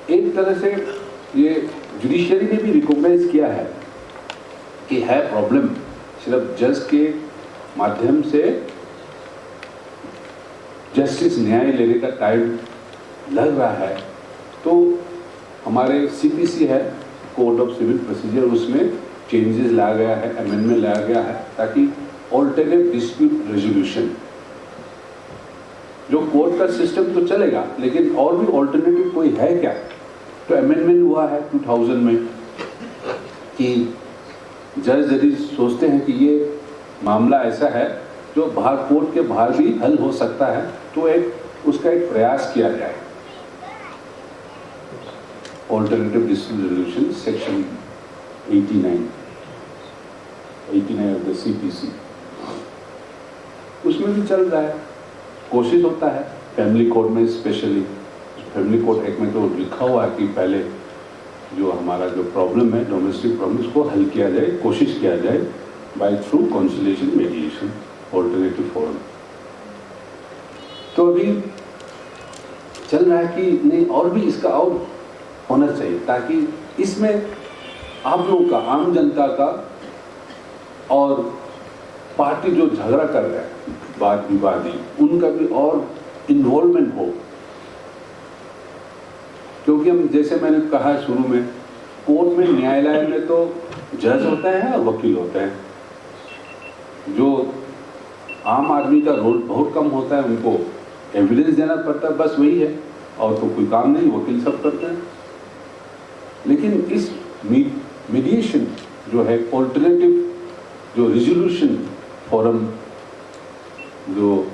एक तरह से ये जुडिशरी ने भी रिकॉग्नाइज किया है कि है प्रॉब्लम, सिर्फ जज के माध्यम से जस्टिस न्याय लेने का टाइम लग रहा है। तो हमारे सीपीसी है, कोड ऑफ सिविल प्रोसीजर, उसमें चेंजेस लाया गया है, अमेंडमेंट लाया गया है, ताकि ऑल्टरनेट डिस्प्यूट रेजोल्यूशन, जो कोर्ट का सिस्टम तो चलेगा लेकिन और भी ऑल्टरनेटिव कोई है क्या? तो अमेंडमेंट हुआ है 2000 में कि जज यदि सोचते हैं कि ये मामला ऐसा है जो बाहर कोर्ट के बाहर भी हल हो सकता है, तो उसका एक प्रयास किया जाए। Alternative dispute resolution section 89 of the CPC, उसमें भी चल रहा है, कोशिश होता है। फैमिली कोर्ट में स्पेशली, फैमिली कोर्ट एक्ट में तो लिखा हुआ है कि पहले जो हमारा जो प्रॉब्लम है, डोमेस्टिक प्रॉब्लम, उसको हल किया जाए, कोशिश किया जाए by through conciliation, mediation, alternative forum. तो अभी चल रहा है कि नहीं, और भी इसका और होना चाहिए, ताकि इसमें आप लोगों का, आम जनता का और पार्टी जो झगड़ा कर रहे हैं, वाद विवादी, उनका भी और इन्वॉल्वमेंट हो। क्योंकि हम, जैसे मैंने कहा शुरू में, कोर्ट में, न्यायालय में तो जज होते हैं और वकील होते हैं। जो आम आदमी का रोल बहुत कम होता है, उनको एविडेंस देना पड़ता है, बस वही है, और तो कोई काम नहीं, वकील सब करते हैं। लेकिन इस मीडिएशन जो है, ऑल्टरनेटिव जो रिजोल्यूशन फोरम, जो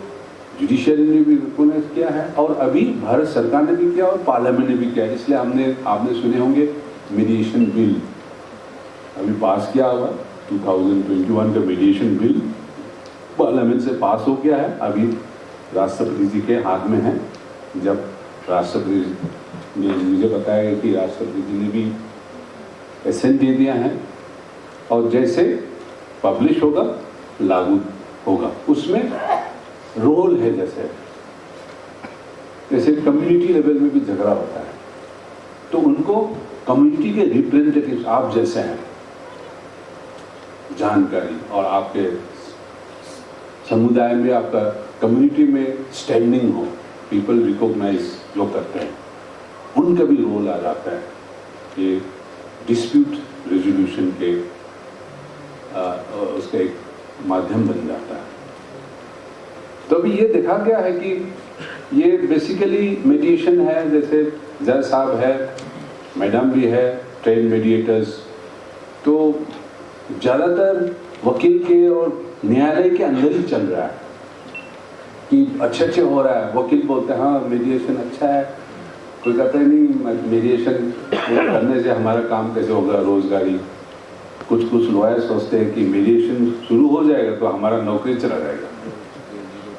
जुडिशरी ने भी रिकॉग्नाइज किया है और अभी भारत सरकार ने भी किया और पार्लियामेंट ने भी किया, इसलिए आपने सुने होंगे मीडिएशन बिल अभी पास किया हुआ, 2021 का मीडिएशन बिल पार्लियामेंट से पास हो गया है, अभी राष्ट्रपति जी के हाथ में है। जब राष्ट्रपति ने मुझे बताया कि राष्ट्रपति जी ने भी एसेंट दे दिया है, और जैसे पब्लिश होगा, लागू होगा। उसमें रोल है, जैसे कम्युनिटी लेवल में भी झगड़ा होता है तो उनको कम्युनिटी के रिप्रेजेंटेटिव्स, आप जैसे हैं, जानकारी और आपके समुदाय में, आपका कम्युनिटी में स्टैंडिंग हो, पीपल रिकॉग्नाइज जो करते हैं, उनका भी रोल आ जाता है। ये डिस्प्यूट रेजोल्यूशन के उसका एक माध्यम बन जाता है। तो अभी ये देखा गया है कि ये बेसिकली मीडिएशन है, जैसे जज साहब है, मैडम भी है, ट्रेन मीडिएटर्स, तो ज़्यादातर वकील के और न्यायालय के अंदर ही चल रहा है कि अच्छे हो रहा है। वकील बोलते हैं हाँ मीडिएशन अच्छा है, कोई कहता है नहीं मीडिएशन करने से हमारा काम कैसे होगा, रोजगारी। कुछ लॉयर सोचते हैं कि मीडिएशन शुरू हो जाएगा तो हमारा नौकरी चला जाएगा,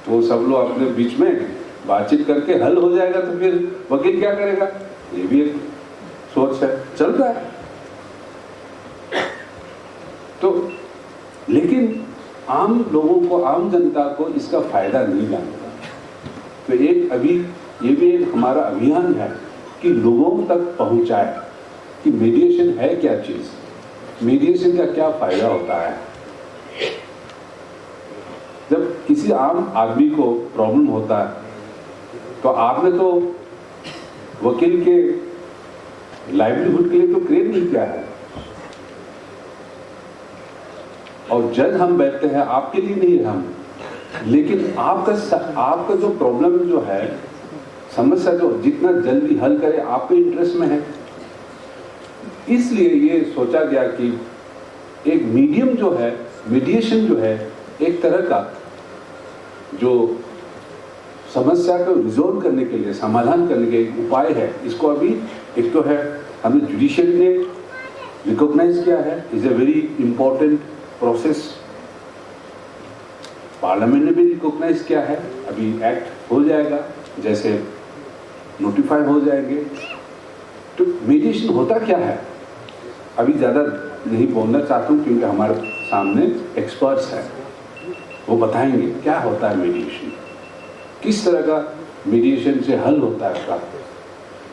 तो सब लोग अपने बीच में बातचीत करके हल हो जाएगा तो फिर वकील क्या करेगा, ये भी एक सोच है, चल रहा है। तो लेकिन आम लोगों को, आम जनता को इसका फायदा नहीं जानता। तो एक अभी ये भी एक हमारा अभियान है कि लोगों तक पहुंचाए कि मीडिएशन है क्या चीज, मीडिएशन का क्या फायदा होता है। जब किसी आम आदमी को प्रॉब्लम होता है तो आपने तो वकील के लाइवलीहुड के लिए तो क्रिएट नहीं किया है, और जज हम बैठते हैं आपके लिए नहीं हम, लेकिन आपका जो प्रॉब्लम जो है, समस्या जो जितना जल्दी हल करे आपके इंटरेस्ट में है। इसलिए ये सोचा गया कि एक मीडियम जो है, मीडिएशन जो है, एक तरह का जो समस्या को रिजोल्व करने के लिए, समाधान करने के एक उपाय है। इसको अभी एक तो है हमें जुडिशियरी ने रिकॉग्नाइज किया है, is a very important process. Parliament ने भी रिकॉग्नाइज किया है, अभी एक्ट हो जाएगा, जैसे नोटिफाई हो जाएंगे। तो मीडिएशन होता क्या है अभी ज़्यादा नहीं बोलना चाहता हूँ, क्योंकि हमारे सामने एक्सपर्ट्स हैं, वो बताएंगे क्या होता है मीडिएशन, किस तरह का मीडिएशन से हल होता है उसका।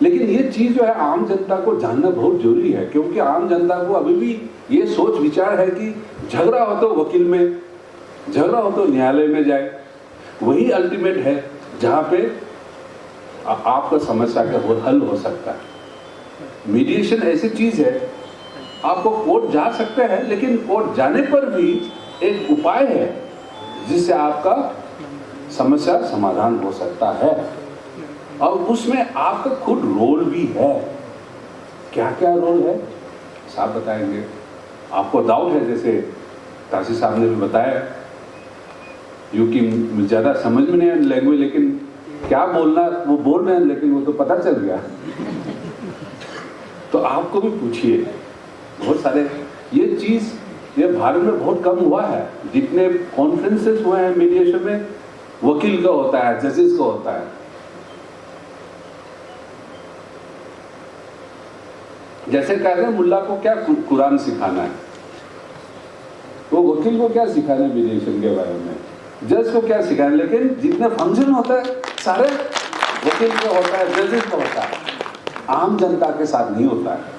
लेकिन ये चीज़ जो है आम जनता को जानना बहुत जरूरी है, क्योंकि आम जनता को अभी भी ये सोच विचार है कि झगड़ा हो तो वकील में, झगड़ा हो तो न्यायालय में जाए, वही अल्टीमेट है जहाँ पे आपका समस्या का हल हो सकता है। मीडिएशन ऐसी चीज़ है, आपको कोर्ट जा सकते हैं, लेकिन कोर्ट जाने पर भी एक उपाय है जिससे आपका समस्या समाधान हो सकता है, और उसमें आपका खुद रोल भी है। क्या क्या रोल है साहब बताएंगे। आपको डाउट है, जैसे काशी साहब ने भी बताया, क्योंकि ज़्यादा समझ में नहीं है लैंग्वेज, लेकिन क्या बोलना वो बोल रहे हैं, लेकिन वो तो पता चल गया। तो आपको भी पूछिए, बहुत सारे ये चीज़ ये भारत में बहुत कम हुआ है। जितने कॉन्फ्रेंसेस हुए हैं मीडिएशन में, वकील का होता है, जजेस का होता है। जैसे कहते हैं मुल्ला को क्या कुरान सिखाना है, वो वकील को क्या सिखाना है मीडिएशन के बारे में, जज को क्या सिखाना है। लेकिन जितने फंक्शन होता है सारे वकील का होता है, जजेस का होता है, आम जनता के साथ नहीं होता है।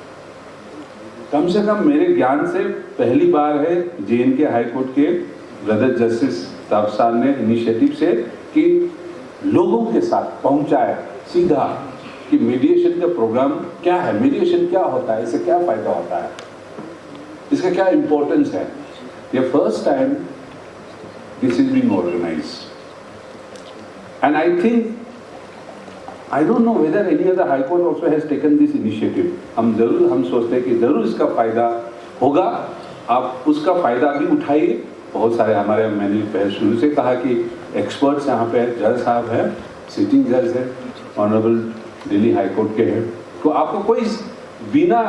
कम से कम मेरे ज्ञान से पहली बार है जे.एन.के हाई कोर्ट के ब्रदर जस्टिस ताबसार ने इनिशिएटिव से कि लोगों के साथ पहुंचाए सीधा कि मीडिएशन का प्रोग्राम क्या है, मीडिएशन क्या होता है, इससे क्या फायदा होता है, इसका क्या इंपॉर्टेंस है। ये first time this is being organised and I think I don't know whether any other high court also has taken this initiative. हम सोचते हैं कि जरूर इसका फायदा होगा, आप उसका फायदा भी उठाइए। बहुत सारे हमारे, मैंने पहले शुरू से कहा कि एक्सपर्ट्स यहाँ पे जज साहब है, सिटिंग जज है, ऑनरेबल दिल्ली हाई कोर्ट के हैं, तो आपको कोई बिना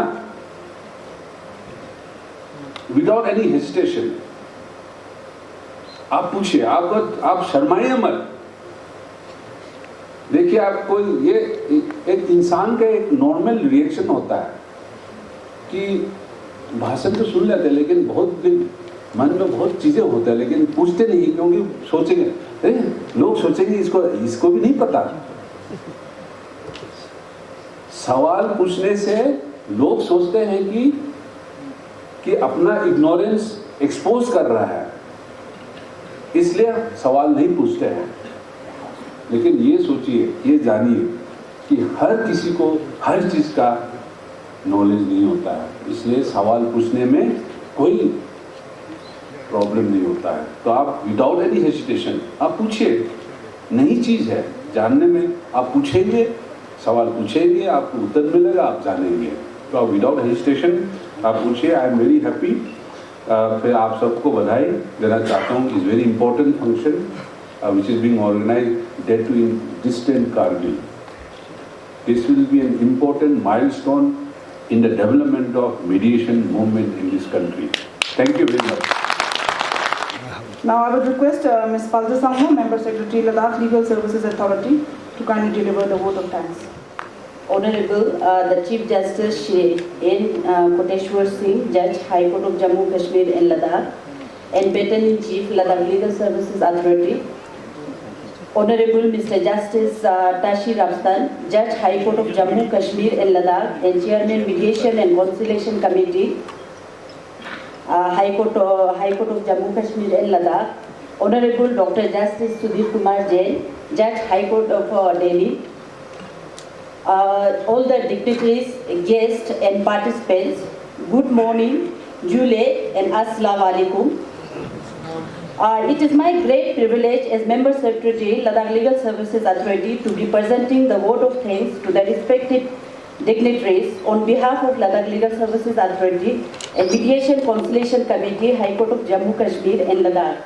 विदाउट एनी हेजिटेशन आप पूछिए, आप शर्माइए मत। देखिए, आपको ये एक इंसान का एक नॉर्मल रिएक्शन होता है कि भाषण तो सुन लेते हैं, लेकिन बहुत दिन मन में बहुत चीज़ें होता है लेकिन पूछते नहीं, क्योंकि सोचेंगे अरे लोग सोचेंगे इसको भी नहीं पता। सवाल पूछने से लोग सोचते हैं कि अपना इग्नोरेंस एक्सपोज कर रहा है, इसलिए सवाल नहीं पूछते हैं। लेकिन ये सोचिए, ये जानिए कि हर किसी को हर चीज़ का नॉलेज नहीं होता है, इसलिए सवाल पूछने में कोई प्रॉब्लम नहीं होता है। तो आप विदाउट एनी हेजिटेशन आप पूछिए, नई चीज़ है जानने में, आप पूछेंगे, सवाल पूछेंगे, आपको उत्तर मिलेगा, आप जानेंगे। तो आप विदाउट हेजिटेशन आप पूछिए। I am very happy. फिर आप सबको बधाई देना चाहता हूँ। Is very important function which is being organized that too in distant Kargil. This will be an important milestone in the development of mediation movement in this country. Thank you very much. Now I would request Ms. Palja Sangmo, Member Secretary, Ladakh Legal Services Authority, to kindly deliver the vote of thanks. Honorable the Chief Justice Shri N. Koteshwar Singh, Judge, High Court of Jammu Kashmir and Ladakh, and Battalion Chief, Ladakh Legal Services Authority. Honorable Mr. Justice Tashi Rapstan, Judge, High Court of Jammu Kashmir and Ladakh, and Chairman Mediation and Conciliation Committee, High Court of Jammu Kashmir and Ladakh. Honorable Dr. Justice Sudhir Kumar Jain, Judge, High Court of Delhi. All the dignitaries, guests and participants, good morning, Jule and Assalamu alaikum. It is my great privilege as Member Secretary, Ladakh Legal Services Authority, to be presenting the vote of thanks to the respected dignitaries on behalf of Ladakh Legal Services Authority and Mediation Conciliation Committee, High Court of Jammu Kashmir and Ladakh.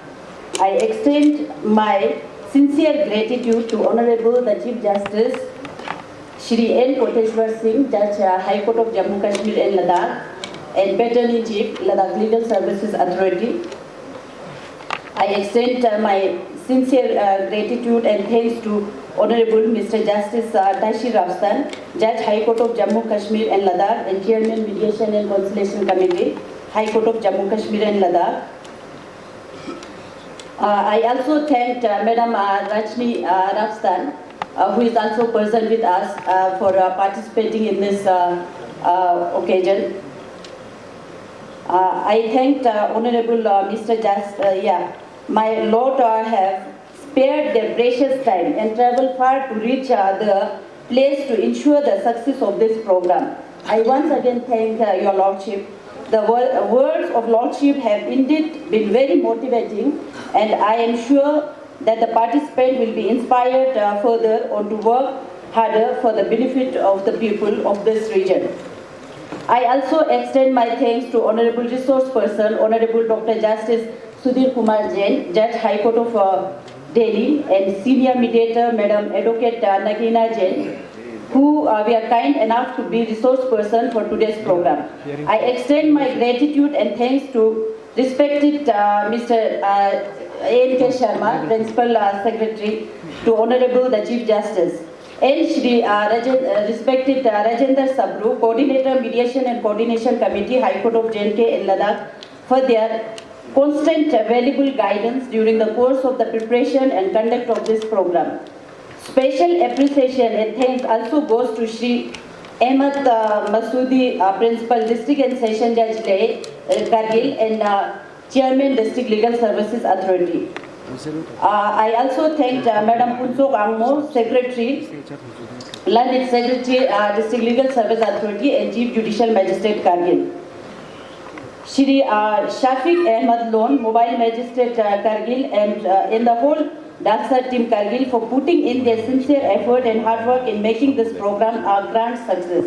I extend my sincere gratitude to Honorable the Chief Justice Shri N. Koteshwar Singh, Judge, High Court of Jammu Kashmir and Ladakh, and Battalion Chief, Ladakh Legal Services Authority. I extend my sincere gratitude and thanks to Honorable Mr. Justice Tashi Rapstan, Judge, High Court of Jammu Kashmir and Ladakh, and Chairman Mediation and Conciliation Committee, High Court of Jammu Kashmir and Ladakh. I also thank Madam Rajni Rapstan, who is also present with us for participating in this occasion. I thanked Honorable Mr. Justice, my Lord have spared their precious time and traveled far to reach the place to ensure the success of this program. I once again thank your Lordship. The words of Lordship have indeed been very motivating, and I am sure that the participant will be inspired further on to work harder for the benefit of the people of this region. I also extend my thanks to Honorable Resource Person, Honorable Dr. Justice Sudhir Kumar Jain, Judge, High Court of Delhi, and Senior Mediator, Madam Advocate Nagina Jain, who were kind enough to be resource person for today's program. I extend my gratitude and thanks to respected Mr. A.N.K. Sharma, Principal Secretary, to Honorable the Chief Justice, and Shri respected Rajendra Sabru, Coordinator, Mediation and Coordination Committee, High Court of J&K and Ladakh, for their constant valuable guidance during the course of the preparation and conduct of this program. Special appreciation and thanks also goes to Shri Ahmed Masoodi, Principal District and Session Judge Leh, Kargil, and Chairman District Legal Services Authority. I also thanked Madam Punsok Angmo, Secretary, Learned Secretary, District Legal Service Authority, and Chief Judicial Magistrate Kargil. Shri Shafiq Ahmed Lon, Mobile Magistrate Kargil, and in the whole Daksar team Kargil for putting in their sincere effort and hard work in making this program a grand success.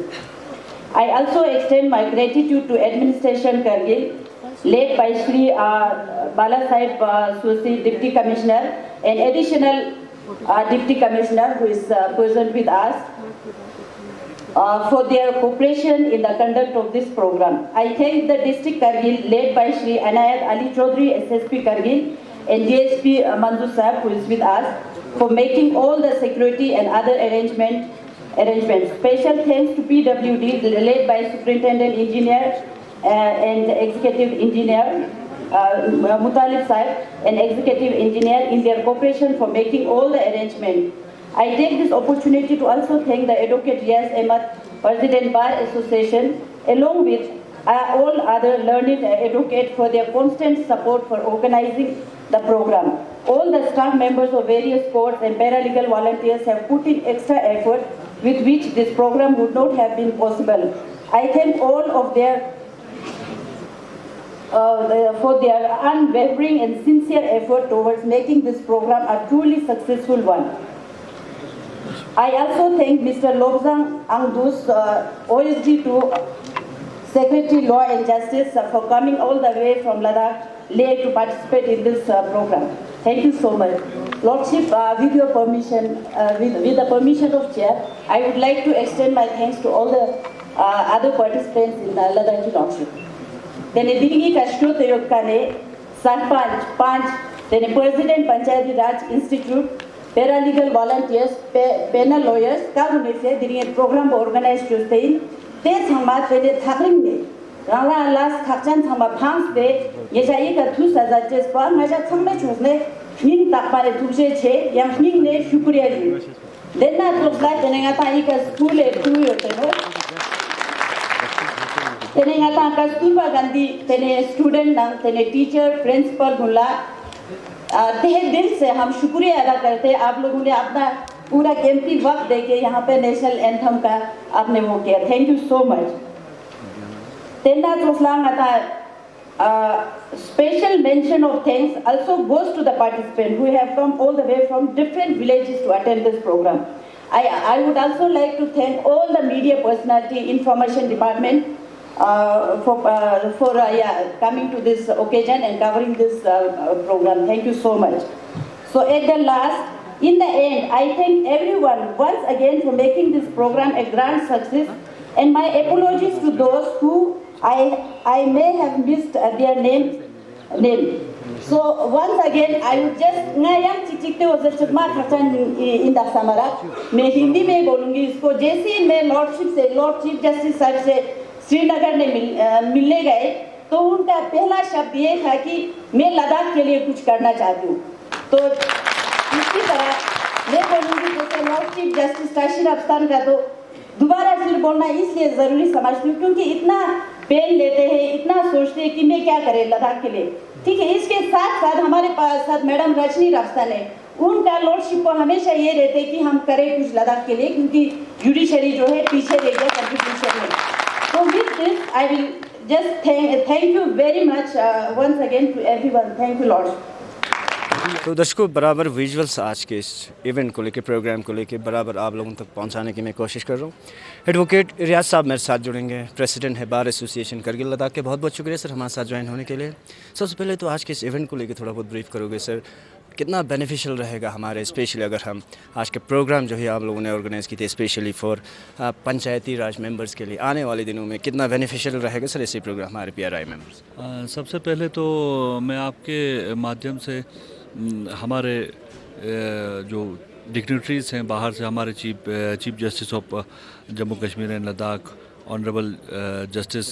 I also extend my gratitude to Administration Kargil, led by Shri Bala Sahib Susi, Deputy Commissioner, and additional Deputy Commissioner who is present with us, for their cooperation in the conduct of this program. I thank the District Kargil, led by Shri Anayat Ali Chaudhary, SSP Kargil, and DSP Manju Sahib, who is with us, for making all the security and other arrangements. Special thanks to PWD, led by Superintendent Engineer and Executive Engineer, Mutalib Saib, an executive engineer, in their cooperation for making all the arrangements. I take this opportunity to also thank the Advocate Riaz Ahmed, President Bar Association, along with all other learned advocates for their constant support for organizing the program. All the staff members of various courts and paralegal volunteers have put in extra effort with which this program would not have been possible. I thank all of their for their unwavering and sincere effort towards making this program a truly successful one. I also thank Mr. Lobsang Angdus, OSD2 Secretary Law and Justice, for coming all the way from Ladakh, Leh, to participate in this program. Thank you so much. Lordship, with your permission, with the permission of Chair, I would like to extend my thanks to all the other participants in the Ladakhi Lordship. Then Dilgi Kashtu Tayokane, Sarpanch, Panch, then President Panchayati Raj Institute, paralegal volunteers, panel lawyers, Kabunese, during a program organized to stay in, they Samat, they Thakling me. Ranga last Takchan Sama Pams Bay, Yeshaika Tusa, just for Maja Tama Chusne, Ning Tapare Tuse Che, Yang Ning Ne, Shukuriali. Then that looks like the Nangataika school at 2 years ago. Tene ngata Kasturba Gandhi, tene student nang, tene teacher, principal मुल्ला, तहे दिल से हम शुक्रिया अदा करते हैं आप लोगों ने अपना पूरा कीमती वक्त देके यहाँ पे नेशनल एंथम का आपने वो किया. Thank you so much. Tenda Troslang आता special mention of thanks also goes to the participants who have come all the way from different villages to attend this program. I would also like to thank all the media personality, information department, for coming to this occasion and covering this program. Thank you so much. So at the last, in the end, I thank everyone once again for making this program a grand success, and my apologies to those who I may have missed their name. So once again, I would just ngayang चिचिकते हो जैसे मार खर्चन इन दा समारा मैं हिंदी में बोलूँगी इसको. जैसे मैं लॉर्ड चीफ जस्टिस साहब से श्रीनगर में मिलने गए तो उनका पहला शब्द ये था कि मैं लद्दाख के लिए कुछ करना चाहती हूँ. तो इसी तरह मैं बोलूँगी जैसे लॉर्ड चीफ जस्टिस ताशिर अफसान का तो दोबारा फिर बोलना इसलिए ज़रूरी समझती हूँ क्योंकि इतना पेन लेते हैं, इतना सोचते हैं कि मैं क्या करें लद्दाख के लिए. ठीक है, इसके साथ साथ हमारे पास साथ मैडम रजनी रफ्तान है, उनका लॉर्डशिप को हमेशा ये रहते कि हम करें कुछ लद्दाख के लिए क्योंकि जुडिशरी जो है पीछे रह गया कंट्रीब्यूशन में. So with this, I will just thank you very much once again to everyone. Thank you, Lord. तो दर्शकों, बराबर विजुअल्स आज के इस इवेंट को लेके, प्रोग्राम को लेके बराबर आप लोगों तक पहुंचाने की मैं कोशिश कर रहा हूं. एडवोकेट रियाज साहब मेरे साथ जुड़ेंगे, प्रेसिडेंट है बार एसोसिएशन करगिल लद्दाख के. बहुत बहुत शुक्रिया सर हमारे साथ ज्वाइन होने के लिए. सबसे पहले तो आज के इस इवेंट को लेके थोड़ा बहुत ब्रीफ करोगे सर, कितना बेनिफिशियल रहेगा हमारे, स्पेशली अगर हम आज के प्रोग्राम जो है आप लोगों ने ऑर्गेनाइज़ की थी specially for Panchayati Raj members के लिए, आने वाले दिनों में कितना बेनिफिशियल रहेगा सर ऐसे प्रोग्राम हमारे PRI मेंबर्स? सबसे पहले तो मैं आपके माध्यम से हमारे जो डिग्निटरीज हैं बाहर से, हमारे chief justice of Jammu Kashmir and Ladakh honourable justice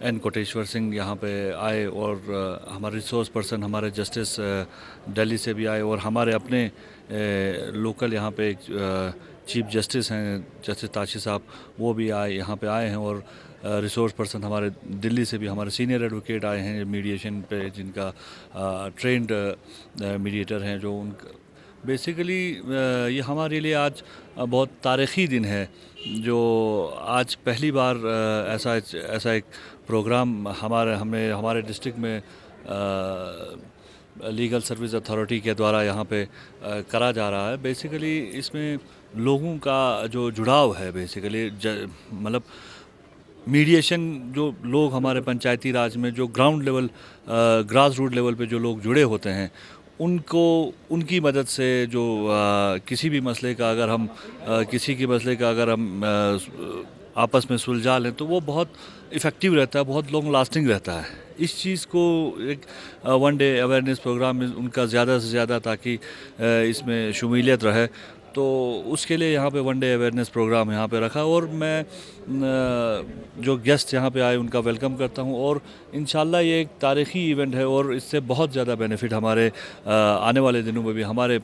N Koteshwar Singh यहाँ पे आए, और हमारे रिसोर्स पर्सन हमारे जस्टिस दिल्ली से भी आए, और हमारे अपने लोकल यहाँ पे चीफ जस्टिस हैं जस्टिस ताशी साहब, वो भी यहाँ पे आए हैं, और रिसोर्स पर्सन हमारे दिल्ली से भी हमारे सीनियर एडवोकेट आए हैं मीडिएशन पे, जिनका ट्रेंड मीडिएटर हैं, जो उनका बेसिकली ये हमारे लिए आज बहुत तारीख़ी दिन है, जो आज पहली बार ऐसा एक प्रोग्राम हमारे डिस्ट्रिक्ट में लीगल सर्विस अथॉरिटी के द्वारा यहाँ पे करा जा रहा है. बेसिकली इसमें लोगों का जो जुड़ाव है, बेसिकली मतलब मीडिएशन, जो लोग हमारे पंचायती राज में जो ground level grass root level पे जो लोग जुड़े होते हैं, उनकी मदद से जो किसी भी मसले का अगर हम आपस में सुलझा लें तो वो बहुत इफ़ेक्टिव रहता है, बहुत लॉन्ग लास्टिंग रहता है. इस चीज़ को एक वन डे अवेयरनेस प्रोग्राम में उनका ज़्यादा से ज़्यादा ताकि इसमें शुमूलियत रहे, तो उसके लिए यहाँ पे वन डे अवेयरनेस प्रोग्राम यहाँ पे रखा और मैं जो गेस्ट यहाँ पे आए उनका वेलकम करता हूँ और इंशाल्लाह ये एक तारीख़ी इवेंट है और इससे बहुत ज़्यादा बेनिफिट हमारे आने वाले दिनों में भी हमारे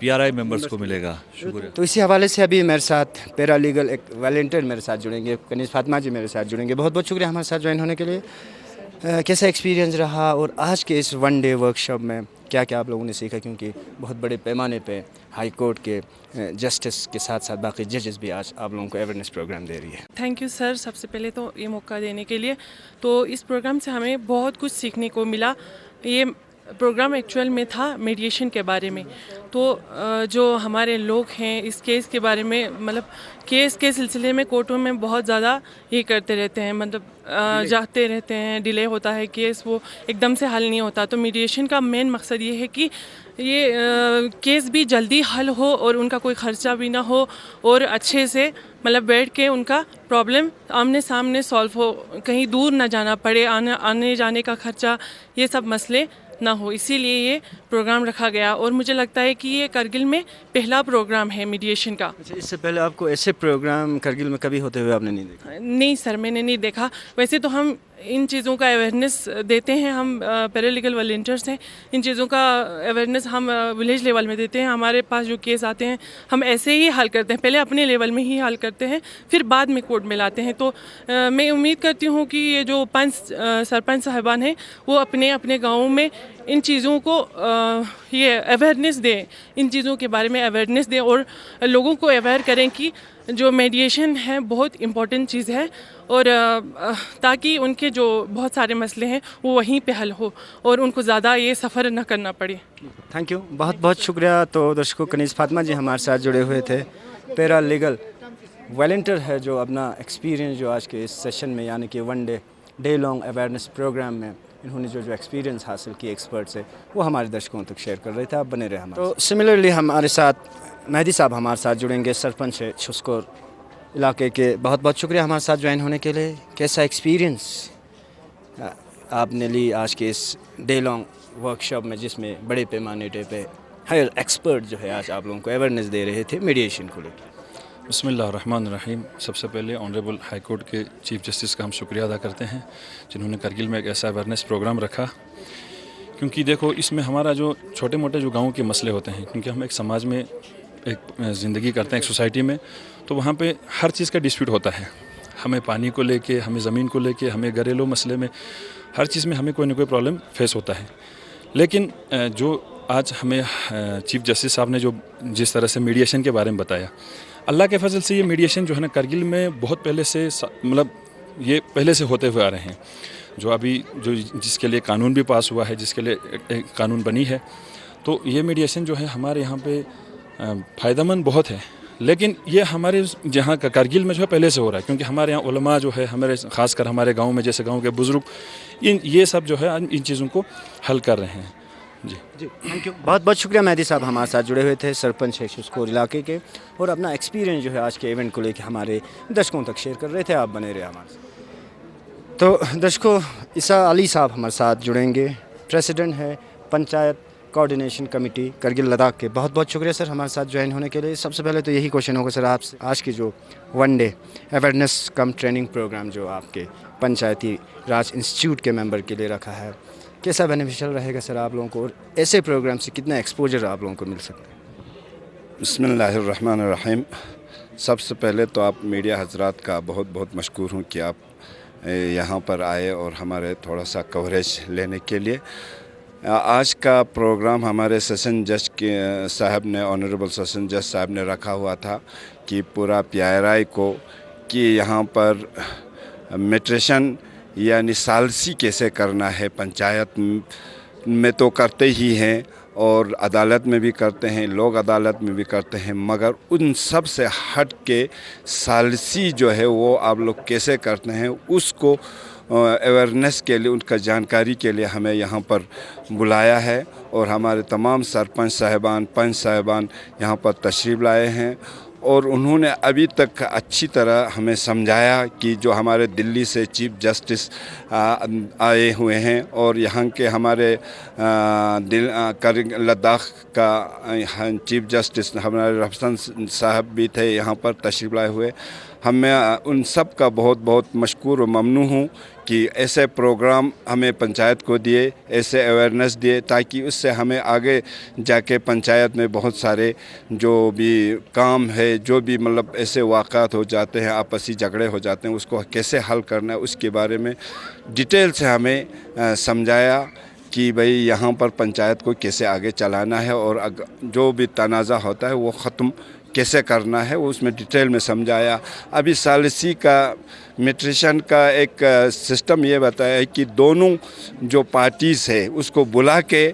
PRI मेंबर्स को मिलेगा। शुक्रिया। तो इसी हवाले से अभी मेरे साथ पैरालीगल एक वॉलंटियर मेरे साथ जुड़ेंगे, कनीज़ फातिमा जी मेरे साथ जुड़ेंगे। बहुत बहुत शुक्रिया हमारे साथ ज्वाइन होने के लिए। कैसा एक्सपीरियंस रहा और आज के इस वन डे वर्कशॉप में क्या क्या आप लोगों ने सीखा, क्योंकि बहुत बड़े पैमाने पे हाई कोर्ट के जस्टिस के साथ साथ बाकी जजेस भी आज आप लोगों को अवेयरनेस प्रोग्राम दे रही है। थैंक यू सर, सबसे पहले तो ये मौका देने के लिए। तो इस प्रोग्राम से हमें बहुत कुछ सीखने को मिला। ये प्रोग्राम एक्चुअल में था मीडिएशन के बारे में। तो जो हमारे लोग हैं इस केस के बारे में, मतलब केस के सिलसिले में कोर्टों में बहुत ज़्यादा ये करते रहते हैं, मतलब जाते रहते हैं, डिले होता है केस, वो एकदम से हल नहीं होता। तो मीडिएशन का मेन मकसद ये है कि ये केस भी जल्दी हल हो और उनका कोई ख़र्चा भी ना हो और अच्छे से मतलब बैठ के उनका प्रॉब्लम आमने सामने सॉल्व हो, कहीं दूर ना जाना पड़े, आने जाने का ख़र्चा, ये सब मसले ना हो, इसीलिए ये प्रोग्राम रखा गया। और मुझे लगता है कि ये करगिल में पहला प्रोग्राम है मीडिएशन का। अच्छा, इससे पहले आपको ऐसे प्रोग्राम करगिल में कभी होते हुए आपने नहीं देखा? नहीं सर, मैंने नहीं देखा। वैसे तो हम इन चीज़ों का अवेयरनेस देते हैं, हम पैरालीगल वॉलंटियर्स हैं, इन चीज़ों का अवेयरनेस हम विलेज लेवल में देते हैं। हमारे पास जो केस आते हैं हम ऐसे ही हल करते हैं, पहले अपने लेवल में ही हल करते हैं, फिर बाद में कोर्ट में लाते हैं। तो मैं उम्मीद करती हूँ कि ये जो सरपंच साहिबान हैं वो अपने अपने गाँव में इन चीज़ों को ये अवेयरनेस दें, इन चीज़ों के बारे में अवेयरनेस दें और लोगों को अवेयर करें कि जो मीडिएशन है बहुत इम्पॉर्टेंट चीज़ है और ताकि उनके जो बहुत सारे मसले हैं वो वहीं पे हल हो और उनको ज़्यादा ये सफ़र ना करना पड़े। थैंक यू, बहुत बहुत शुक्रिया। तो दर्शकों, कनीज़ फातिमा जी हमारे साथ जुड़े हुए थे, पैरा लीगल वॉलंटियर है, जो अपना एक्सपीरियंस जो आज के इस सेशन में यानी कि one day long awareness program में इन्होंने जो एक्सपीरियंस हासिल किया एक्सपर्ट से, वो हमारे दर्शकों तक शेयर कर रहे थे। आप बने रहे हमारे। तो सिमिलरली हमारे साथ मेहदी साहब हमारे साथ जुड़ेंगे, सरपंच है छुस्कोर इलाके के। बहुत बहुत शुक्रिया हमारे साथ ज्वाइन होने के लिए। कैसा एक्सपीरियंस आपने ली आज के इस डे लॉन्ग वर्कशॉप में, जिसमें बड़े पैमाने पे हायर एक्सपर्ट जो है आज आप लोगों को अवेयरनेस दे रहे थे मीडिएशन को लेकर? बिस्मिल्लाहिर्रहमानिर्रहीम। सबसे पहले ऑनरेबल हाई कोर्ट के चीफ जस्टिस का हम शुक्रिया अदा करते हैं जिन्होंने करगिल में एक ऐसा अवेयरनेस प्रोग्राम रखा। क्योंकि देखो, इसमें हमारा जो छोटे मोटे जो गाँव के मसले होते हैं, क्योंकि हम एक समाज में एक ज़िंदगी करते हैं, एक सोसाइटी में, तो वहाँ पे हर चीज़ का डिस्प्यूट होता है। हमें पानी को लेके, हमें ज़मीन को लेके, हमें घरेलू मसले में, हर चीज़ में हमें कोई ना कोई प्रॉब्लम फेस होता है। लेकिन जो आज हमें चीफ जस्टिस साहब ने जो जिस तरह से मीडिएशन के बारे में बताया, अल्लाह के फजल से ये मीडिएशन जो है ना करगिल में बहुत पहले से, मतलब ये पहले से होते हुए आ रहे हैं। जो अभी जो जिसके लिए कानून भी पास हुआ है, जिसके लिए एक कानून बनी है, तो ये मीडिएशन जो है हमारे यहाँ पे फ़ायदेमंद बहुत है। लेकिन ये हमारे जहाँ का करगिल में जो है पहले से हो रहा है, क्योंकि हमारे यहाँ उलमा जो है, हमारे ख़ासकर हमारे गांव में, जैसे गांव के बुज़ुर्ग, ये सब जो है इन चीज़ों को हल कर रहे हैं। जी, थैंक यू, बहुत बहुत शुक्रिया। मेहदी साहब हमारे साथ जुड़े हुए थे, सरपंच है छुस्कोर इलाके के, और अपना एक्सपीरियंस जो है आज के इवेंट को लेकर हमारे दर्शकों तक शेयर कर रहे थे। आप बने रहे हमारे साथ। तो दर्शकों, ईसा अली साहब हमारे साथ जुड़ेंगे, प्रेसिडेंट है पंचायत कोऑर्डिनेशन कमेटी करगिल लद्दाख के। बहुत बहुत शुक्रिया सर हमारे साथ ज्वाइन होने के लिए। सबसे पहले तो यही क्वेश्चन होगा सर आपसे, आज की जो one day awareness cum training programme जो आपके पंचायती राज इंस्टीट्यूट के मेंबर के लिए रखा है, कैसा बेनिफिशियल रहेगा सर आप लोगों को, और ऐसे प्रोग्राम से कितना एक्सपोजर आप लोगों को मिल सकता है? बिस्मिल्लाहिर्रहमानिर्रहीम। सबसे पहले तो आप मीडिया हजरात का बहुत बहुत मशकूर हूँ कि आप यहाँ पर आए और हमारे थोड़ा सा कवरेज लेने के लिए। आज का प्रोग्राम हमारे सेशन जज के साहब ने, ऑनरेबल सेशन जज साहब ने रखा हुआ था कि पूरा PRI को कि यहाँ पर मेट्रेशन यानी सालसी कैसे करना है। पंचायत में तो करते ही हैं और अदालत में भी करते हैं, लोग अदालत में भी करते हैं, मगर उन सब से हट के सालसी जो है वो आप लोग कैसे करते हैं, उसको अवेयरनेस के लिए, उनका जानकारी के लिए हमें यहाँ पर बुलाया है। और हमारे तमाम सरपंच साहिबान, पंच साहिबान यहाँ पर तशरीफ़ लाए हैं और उन्होंने अभी तक अच्छी तरह हमें समझाया कि जो हमारे दिल्ली से चीफ जस्टिस आए हुए हैं और यहाँ के हमारे लद्दाख का चीफ जस्टिस हमारे रफसन साहब भी थे, यहाँ पर तशरीफ़ लाए हुए। मैं उन सब का बहुत बहुत मशकूर व ममनू हूँ कि ऐसे प्रोग्राम हमें पंचायत को दिए, ऐसे अवेयरनेस दिए, ताकि उससे हमें आगे जाके पंचायत में बहुत सारे जो भी काम है, जो भी मतलब ऐसे वाक़ात हो जाते हैं, आपसी झगड़े हो जाते हैं, उसको कैसे हल करना है उसके बारे में डिटेल से हमें समझाया कि भाई यहाँ पर पंचायत को कैसे आगे चलाना है और जो भी तनाज़ा होता है वो ख़त्म कैसे करना है, वो उसमें डिटेल में समझाया। अभी सालिसी का मेट्रिशन का एक सिस्टम ये बताया है कि दोनों जो पार्टीज़ है उसको बुला के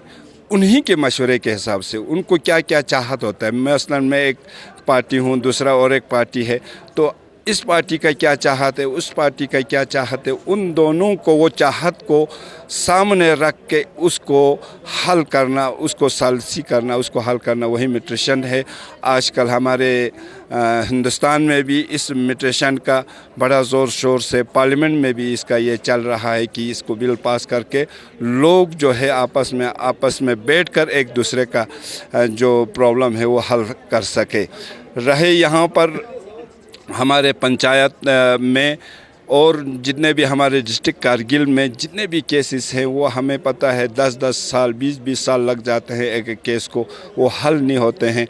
उन्हीं के मशवरे के हिसाब से उनको क्या क्या चाहत होता है। मसलन मैं एक पार्टी हूँ, दूसरा और एक पार्टी है, तो इस पार्टी का क्या चाहत है, उस पार्टी का क्या चाहत है, उन दोनों को वो चाहत को सामने रख के उसको हल करना, उसको सालिसी करना, उसको हल करना, वही मेट्रिशन है। आजकल हमारे हिंदुस्तान में भी इस मेट्रिशन का बड़ा ज़ोर शोर से, पार्लियामेंट में भी इसका ये चल रहा है कि इसको बिल पास करके लोग जो है आपस में बैठकर एक दूसरे का जो प्रॉब्लम है वो हल कर सके। रहे यहाँ पर हमारे पंचायत में और जितने भी हमारे डिस्ट्रिक्ट कारगिल में जितने भी केसेस हैं वो हमें पता है 10-10 साल 20-20 साल लग जाते हैं एक एक केस को, वो हल नहीं होते हैं।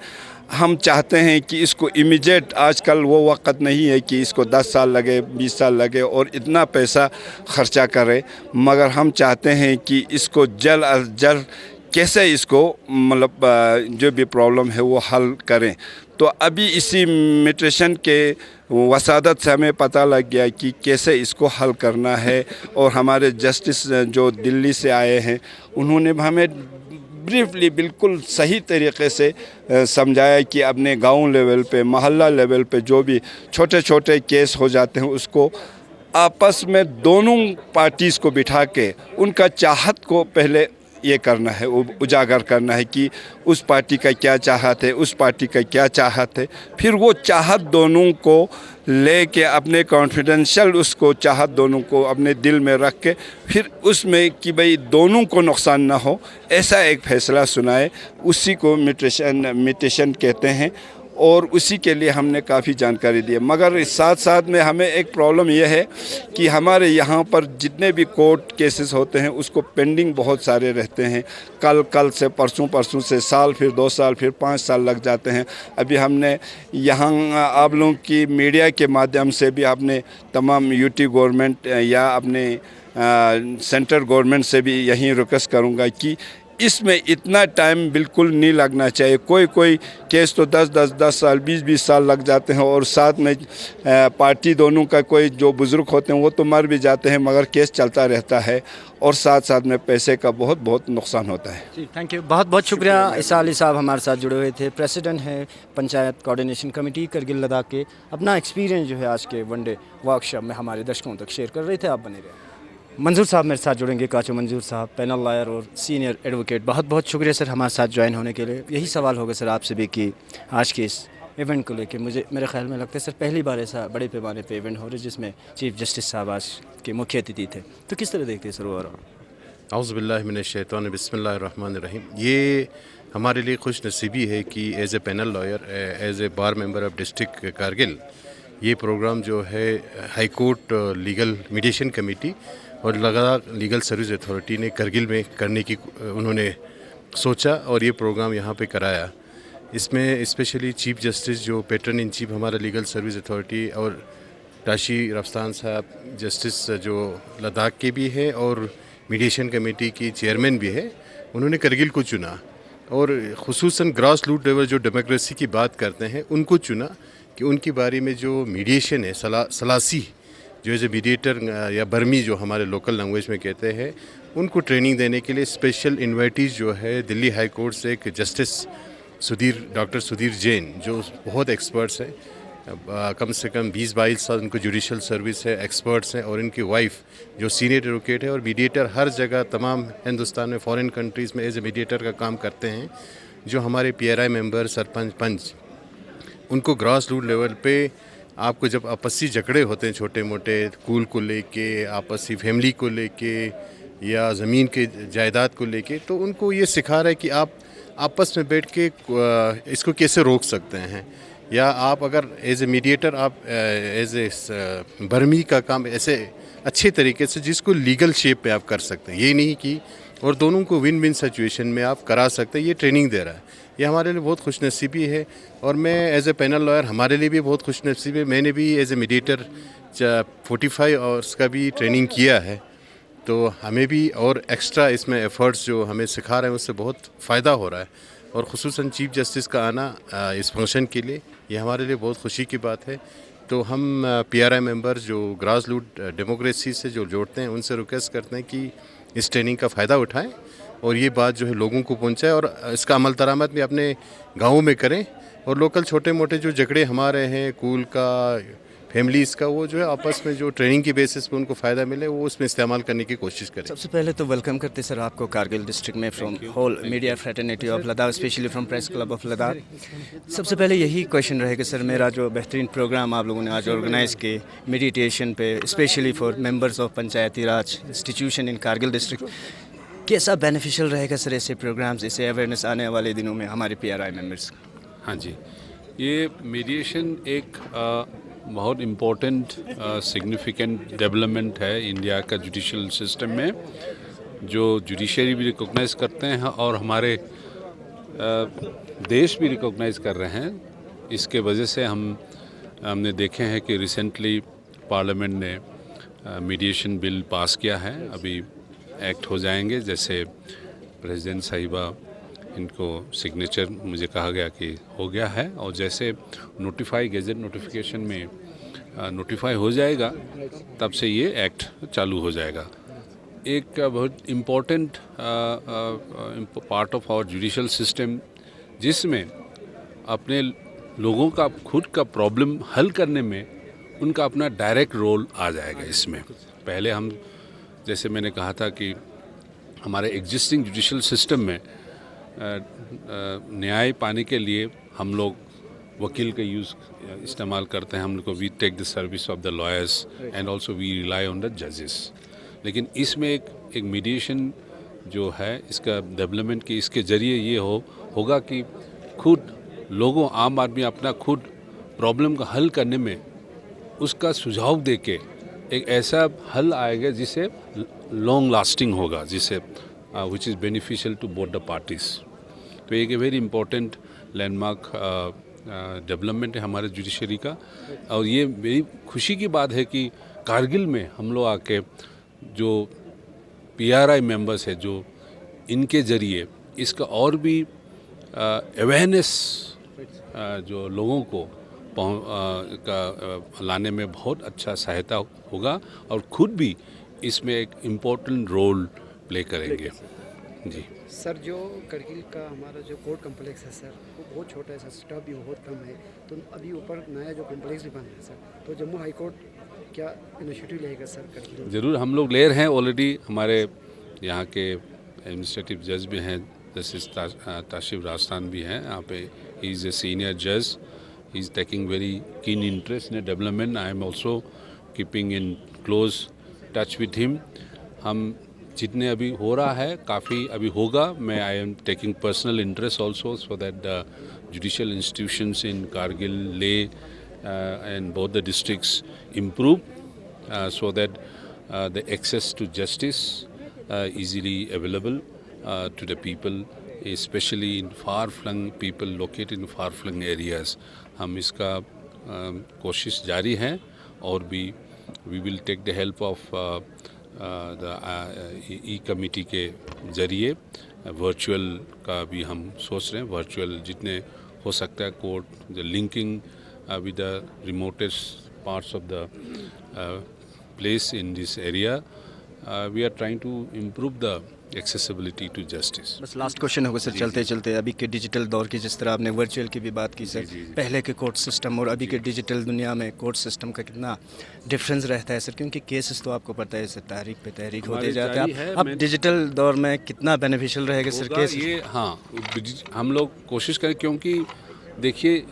हम चाहते हैं कि इसको इमीडिएट, आजकल वो वक्त नहीं है कि इसको 10 साल लगे 20 साल लगे और इतना पैसा खर्चा करें, मगर हम चाहते हैं कि इसको जल्द अज जल्द कैसे इसको मतलब जो भी प्रॉब्लम है वो हल करें। तो अभी इसी मेट्रिशन के वसादत से हमें पता लग गया कि कैसे इसको हल करना है। और हमारे जस्टिस जो दिल्ली से आए हैं उन्होंने हमें ब्रीफली बिल्कुल सही तरीके से समझाया कि अपने गांव लेवल पे, मोहल्ला लेवल पे जो भी छोटे छोटे केस हो जाते हैं उसको आपस में दोनों पार्टीज़ को बिठा के उनका चाहत को पहले ये करना है, उजागर करना है कि उस पार्टी का क्या चाहत है, उस पार्टी का क्या चाहत है। फिर वो चाहत दोनों को लेके अपने कॉन्फिडेंशियल उसको चाहत दोनों को अपने दिल में रख के फिर उसमें कि भाई दोनों को नुकसान ना हो, ऐसा एक फ़ैसला सुनाए, उसी को मेट्रिशन कहते हैं। और उसी के लिए हमने काफ़ी जानकारी दी है। मगर इस साथ साथ में हमें एक प्रॉब्लम यह है कि हमारे यहाँ पर जितने भी कोर्ट केसेस होते हैं उसको पेंडिंग बहुत सारे रहते हैं। कल से परसों से साल, फिर 2 साल, फिर 5 साल लग जाते हैं। अभी हमने यहाँ आप लोगों की मीडिया के माध्यम से भी आपने तमाम यूटी गवर्नमेंट या अपने सेंट्रल गवर्नमेंट से भी यही रिक्वेस्ट करूँगा कि इसमें इतना टाइम बिल्कुल नहीं लगना चाहिए। कोई केस तो 10 साल 20 साल लग जाते हैं और साथ में पार्टी दोनों का कोई जो बुज़ुर्ग होते हैं वो तो मर भी जाते हैं, मगर केस चलता रहता है और साथ में पैसे का बहुत नुकसान होता है। जी, थैंक यू, बहुत शुक्रिया। इसा अली साहब हमारे साथ जुड़े हुए थे, प्रेसिडेंट हैं पंचायत कोऑर्डिनेशन कमेटी करगिल लद्दाख के। अपना एक्सपीरियंस जो है आज के वनडे वर्कशॉप में हमारे दर्शकों तक शेयर कर रहे थे। आप बने रहे। मंजूर साहब मेरे साथ जुड़ेंगे, काचो मंजूर साहब, पैनल लॉयर और सीनियर एडवोकेट। बहुत शुक्रिया सर हमारे साथ ज्वाइन होने के लिए। यही सवाल होगा सर आपसे भी कि आज के इस इवेंट को लेके मेरे ख्याल में लगता है सर पहली बार ऐसा बड़े पैमाने पे इवेंट हो रहा है जिसमें चीफ जस्टिस साहब आज के मुख्य अतिथि थे, तो किस तरह देखते हैं सर ओवरऑल? औज़ु बिल्लाहि मिनश शैतानिर बिस्मिल्लाहिर रहमानिर रहीम। ये हमारे लिए खुश नसीबी है कि as a panel lawyer, as a bar member of district Kargil, ये प्रोग्राम जो है high court legal mediation committee और लद्दाख लीगल सर्विस अथॉरिटी ने करगिल में करने की उन्होंने सोचा और ये प्रोग्राम यहाँ पे कराया। इसमें स्पेशली चीफ जस्टिस जो पैटर्न इन चीफ हमारा लीगल सर्विस अथॉरिटी और टाशी रफ्तान साहब जस्टिस जो लद्दाख के भी है और मीडिएशन कमेटी की चेयरमैन भी है, उन्होंने करगिल को चुना और ख़ुसूसन ग्रास रूट लेवल जो डेमोक्रेसी की बात करते हैं उनको चुना कि उनकी बारी में जो मीडिएशन है, सलासी जो एज ए मीडिएटर या बर्मी जो हमारे लोकल लैंग्वेज में कहते हैं, उनको ट्रेनिंग देने के लिए स्पेशल इन्वाइटीज़ जो है दिल्ली हाई कोर्ट से एक जस्टिस डॉक्टर सुधीर जैन जो बहुत एक्सपर्ट्स हैं, कम से कम 20-22 साल उनको जुडिशल सर्विस है, एक्सपर्ट्स हैं, और इनकी वाइफ जो सीनियर एडवोकेट है और मीडिएटर हर जगह तमाम हिंदुस्तान में फॉरेन कंट्रीज़ में एज ए मीडिएटर का काम करते हैं। जो हमारे PRI मेंबर, सरपंच, पंच उनको ग्रास रूट लेवल पे आपको जब आपसी झगड़े होते हैं छोटे मोटे स्कूल को लेके, आपसी फैमिली को लेके या ज़मीन के जायदाद को लेके, तो उनको ये सिखा रहा है कि आप आपस में बैठ के इसको कैसे रोक सकते हैं, या आप अगर एज ए मीडिएटर आप एज ए बर्मी का काम ऐसे अच्छे तरीके से जिसको लीगल शेप पे आप कर सकते हैं, ये नहीं कि और दोनों को विन विन सिचुएशन में आप करा सकते हैं। ये ट्रेनिंग दे रहा है, ये हमारे लिए बहुत खुशनसीबी है। और मैं एज ए पैनल लॉयर हमारे लिए भी बहुत खुशनसीबी है। मैंने भी एज ए मीडिएटर 45 आवर्स का भी ट्रेनिंग किया है, तो हमें भी और एक्स्ट्रा इसमें एफर्ट्स जो हमें सिखा रहे हैं उससे बहुत फ़ायदा हो रहा है। और ख़ुसूसन चीफ जस्टिस का आना इस फंक्शन के लिए ये हमारे लिए बहुत खुशी की बात है। तो हम PRI मेंबर जो ग्रास रूट डेमोक्रेसी से जो जोड़ते हैं उनसे रिक्वेस्ट करते हैं कि इस ट्रेनिंग का फ़ायदा उठाएं और ये बात जो है लोगों को पहुंचाए और इसका अमल दरामद भी अपने गाँव में करें। और लोकल छोटे मोटे जो झगड़े हमारे हैं कूल का, फैमिलीज़ का, वो जो है आपस में जो ट्रेनिंग की बेसिस पे उनको फ़ायदा मिले वो उसमें इस्तेमाल करने की कोशिश करें। सबसे पहले तो वेलकम करते सर आपको कारगिल डिस्ट्रिक्ट में from whole media fraternity of Ladakh, specially from press club of Ladakh. सबसे पहले यही क्वेश्चन रहेगा सर, मेरा जो बेहतरीन प्रोग्राम आप लोगों ने आज ऑर्गेनाइज़ किए मेडिटेशन पे, specially for members of Panchayati Raj institution in Kargil district, कैसा बेनिफिशियल रहेगा सर ऐसे प्रोग्राम्स, ऐसे अवेयरनेस आने वाले दिनों में हमारे PRI मेंबर्स? हाँ जी, ये मीडिएशन एक बहुत इम्पोर्टेंट सिग्निफिकेंट डेवलपमेंट है इंडिया का जुडिशल सिस्टम में, जो जुडिशरी भी रिकॉग्नाइज करते हैं और हमारे देश भी रिकॉग्नाइज कर रहे हैं। इसके वजह से हमने देखे हैं कि रिसेंटली पार्लियामेंट ने मीडिएशन बिल पास किया है, अभी एक्ट हो जाएंगे। जैसे प्रेसिडेंट साहिबा इनको सिग्नेचर मुझे कहा गया कि हो गया है, और जैसे नोटिफाई गेजेट नोटिफिकेशन में नोटिफाई हो जाएगा तब से ये एक्ट चालू हो जाएगा। एक बहुत important part of our judicial system जिसमें अपने लोगों का खुद का प्रॉब्लम हल करने में उनका अपना डायरेक्ट रोल आ जाएगा इसमें। पहले हम, जैसे मैंने कहा था कि हमारे एग्जिस्टिंग जुडिशल सिस्टम में न्याय पाने के लिए हम लोग वकील का यूज़ इस्तेमाल करते हैं, हम लोग को we take the service of the lawyers and also we rely on the जजेस। लेकिन इसमें एक मीडिएशन जो है इसका डेवलपमेंट की इसके ज़रिए ये होगा कि खुद लोगों, आम आदमी अपना खुद प्रॉब्लम का हल करने में उसका सुझाव दे के एक ऐसा हल आएगा जिसे लॉन्ग लास्टिंग होगा, जिसे which is beneficial to both the parties. तो एक वेरी इंपॉर्टेंट लैंडमार्क डेवलपमेंट है हमारे जुडिशरी का। और ये मेरी खुशी की बात है कि कारगिल में हम लोग आके जो PRI मेंबर्स है, जो इनके ज़रिए इसका और भी अवेयरनेस जो लोगों को लाने में बहुत अच्छा सहायता होगा और खुद भी इसमें एक इम्पोर्टेंट रोल प्ले करेंगे। जी सर, जो करगिल का हमारा जो कोर्ट कम्प्लेक्स है सर, वो बहुत छोटा है सर, स्टाफ भी बहुत कम है, तो अभी ऊपर नया जो कम्प्लेक्स भी बन रहा है सर, तो जम्मू हाई कोर्ट क्या इनिशिएटिव लेगा सर करगिल? ज़रूर हम लोग ले रहे हैं। ऑलरेडी हमारे यहाँ के एडमिनिस्ट्रेटिव जज भी हैं, जस्टिस ताशिफ रास्तान भी हैं यहाँ पे, ही इज़ ए सीनियर जज, he is taking very keen interest in development. I am also keeping in close touch with him. हम जितने अभी हो रहा है काफ़ी अभी होगा, मैं I am taking personal interest also so that the judicial institutions in Kargil, Leh and both the districts improve so that the access to justice easily available to the people, especially in far-flung people located in far-flung areas. हम इसका कोशिश जारी है और भी we will take the help of the E-committee के ज़रिए वर्चुअल का भी हम सोच रहे हैं। वर्चुअल जितने हो सकता है court, the linking with the remotest parts of the place in this area, we are trying to improve the accessibility to justice. बस लास्ट क्वेश्चन होगा सर, चलते चलते अभी के डिजिटल दौर की, जिस तरह आपने वर्चुअल की भी बात की सर, पहले के कोर्ट सिस्टम और अभी के डिजिटल दुनिया में कोर्ट सिस्टम का कितना डिफरेंस रहता है सर? क्योंकि केसेस तो आपको पता है सर तारीख पे तहरीक होते जाते हैं, अब डिजिटल दौर में कितना बेनिफिशियल रहेगा सर केस? ये हाँ, हम लोग कोशिश करें, क्योंकि देखिए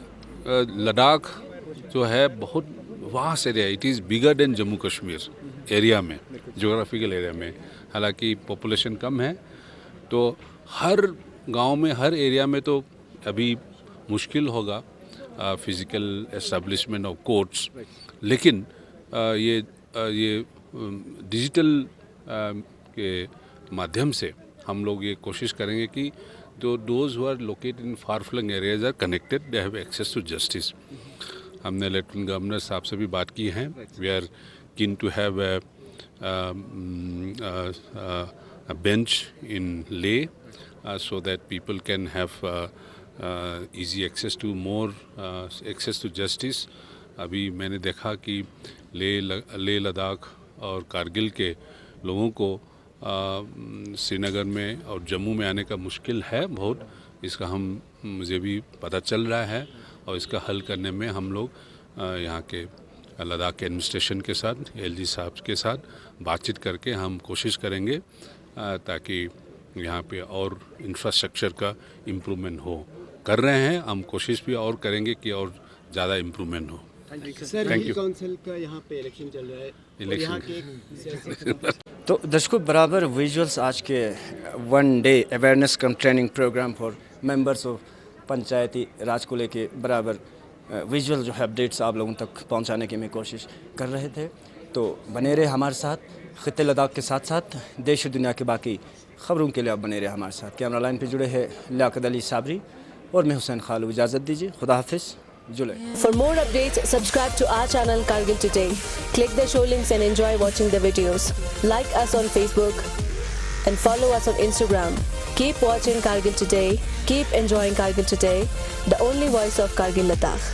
लद्दाख जो है बहुत vast area, it is bigger than Jammu Kashmir area में, जोग्राफिकल एरिया में। हालांकि पॉपुलेशन कम है, तो हर गांव में, हर एरिया में तो अभी मुश्किल होगा फिज़िकल एस्टेब्लिशमेंट ऑफ कोर्ट्स, लेकिन ये डिजिटल के माध्यम से हम लोग ये कोशिश करेंगे कि तो those who are located in far flung areas are connected, they have access to justice. हमने लेफ्टिनेंट गवर्नर साहब से भी बात की है, we are keen to have a bench in Leh so that people can have easy access to more access to justice. अभी मैंने देखा कि लेह लद्दाख और कारगिल के लोगों को श्रीनगर में और जम्मू में आने का मुश्किल है बहुत, इसका मुझे भी पता चल रहा है, और इसका हल करने में हम लोग यहाँ के लद्दाख के एडमिनिस्ट्रेशन के साथ, एलजी साहब के साथ बातचीत करके हम कोशिश करेंगे ताकि यहाँ पे और इंफ्रास्ट्रक्चर का इम्प्रूवमेंट हो। कर रहे हैं, हम कोशिश भी और करेंगे कि और ज़्यादा इम्प्रूवमेंट हो। सर, हिल काउंसिल का यहाँ पे इलेक्शन चल रहा है, इलेक्शन तो दर्शकों बराबर विजुअल्स आज के 1 day awareness cum training programme for members of Panchayati Raj को लेके बराबर विजुअल जो है अपडेट्स आप लोगों तक पहुंचाने की मैं कोशिश कर रहे थे। तो बने रहे हमारे साथ, ख़िते लद्दाख के साथ साथ देश और दुनिया के बाकी ख़बरों के लिए आप बने रहे हमारे साथ। कैमरा लाइन पे जुड़े हैं लियाकत अली साबरी और मैं हुसैन खालू। इजाज़त दीजिए, खुदा हाफिज़, जुले। For more updates, subscribe to our channel Kargil Today. Click the show links and enjoy watching the videos. Like us on Facebook and follow us on Instagram. Keep watching Kargil Today. Keep enjoying Kargil Today, the only voice of Kargil Ladakh.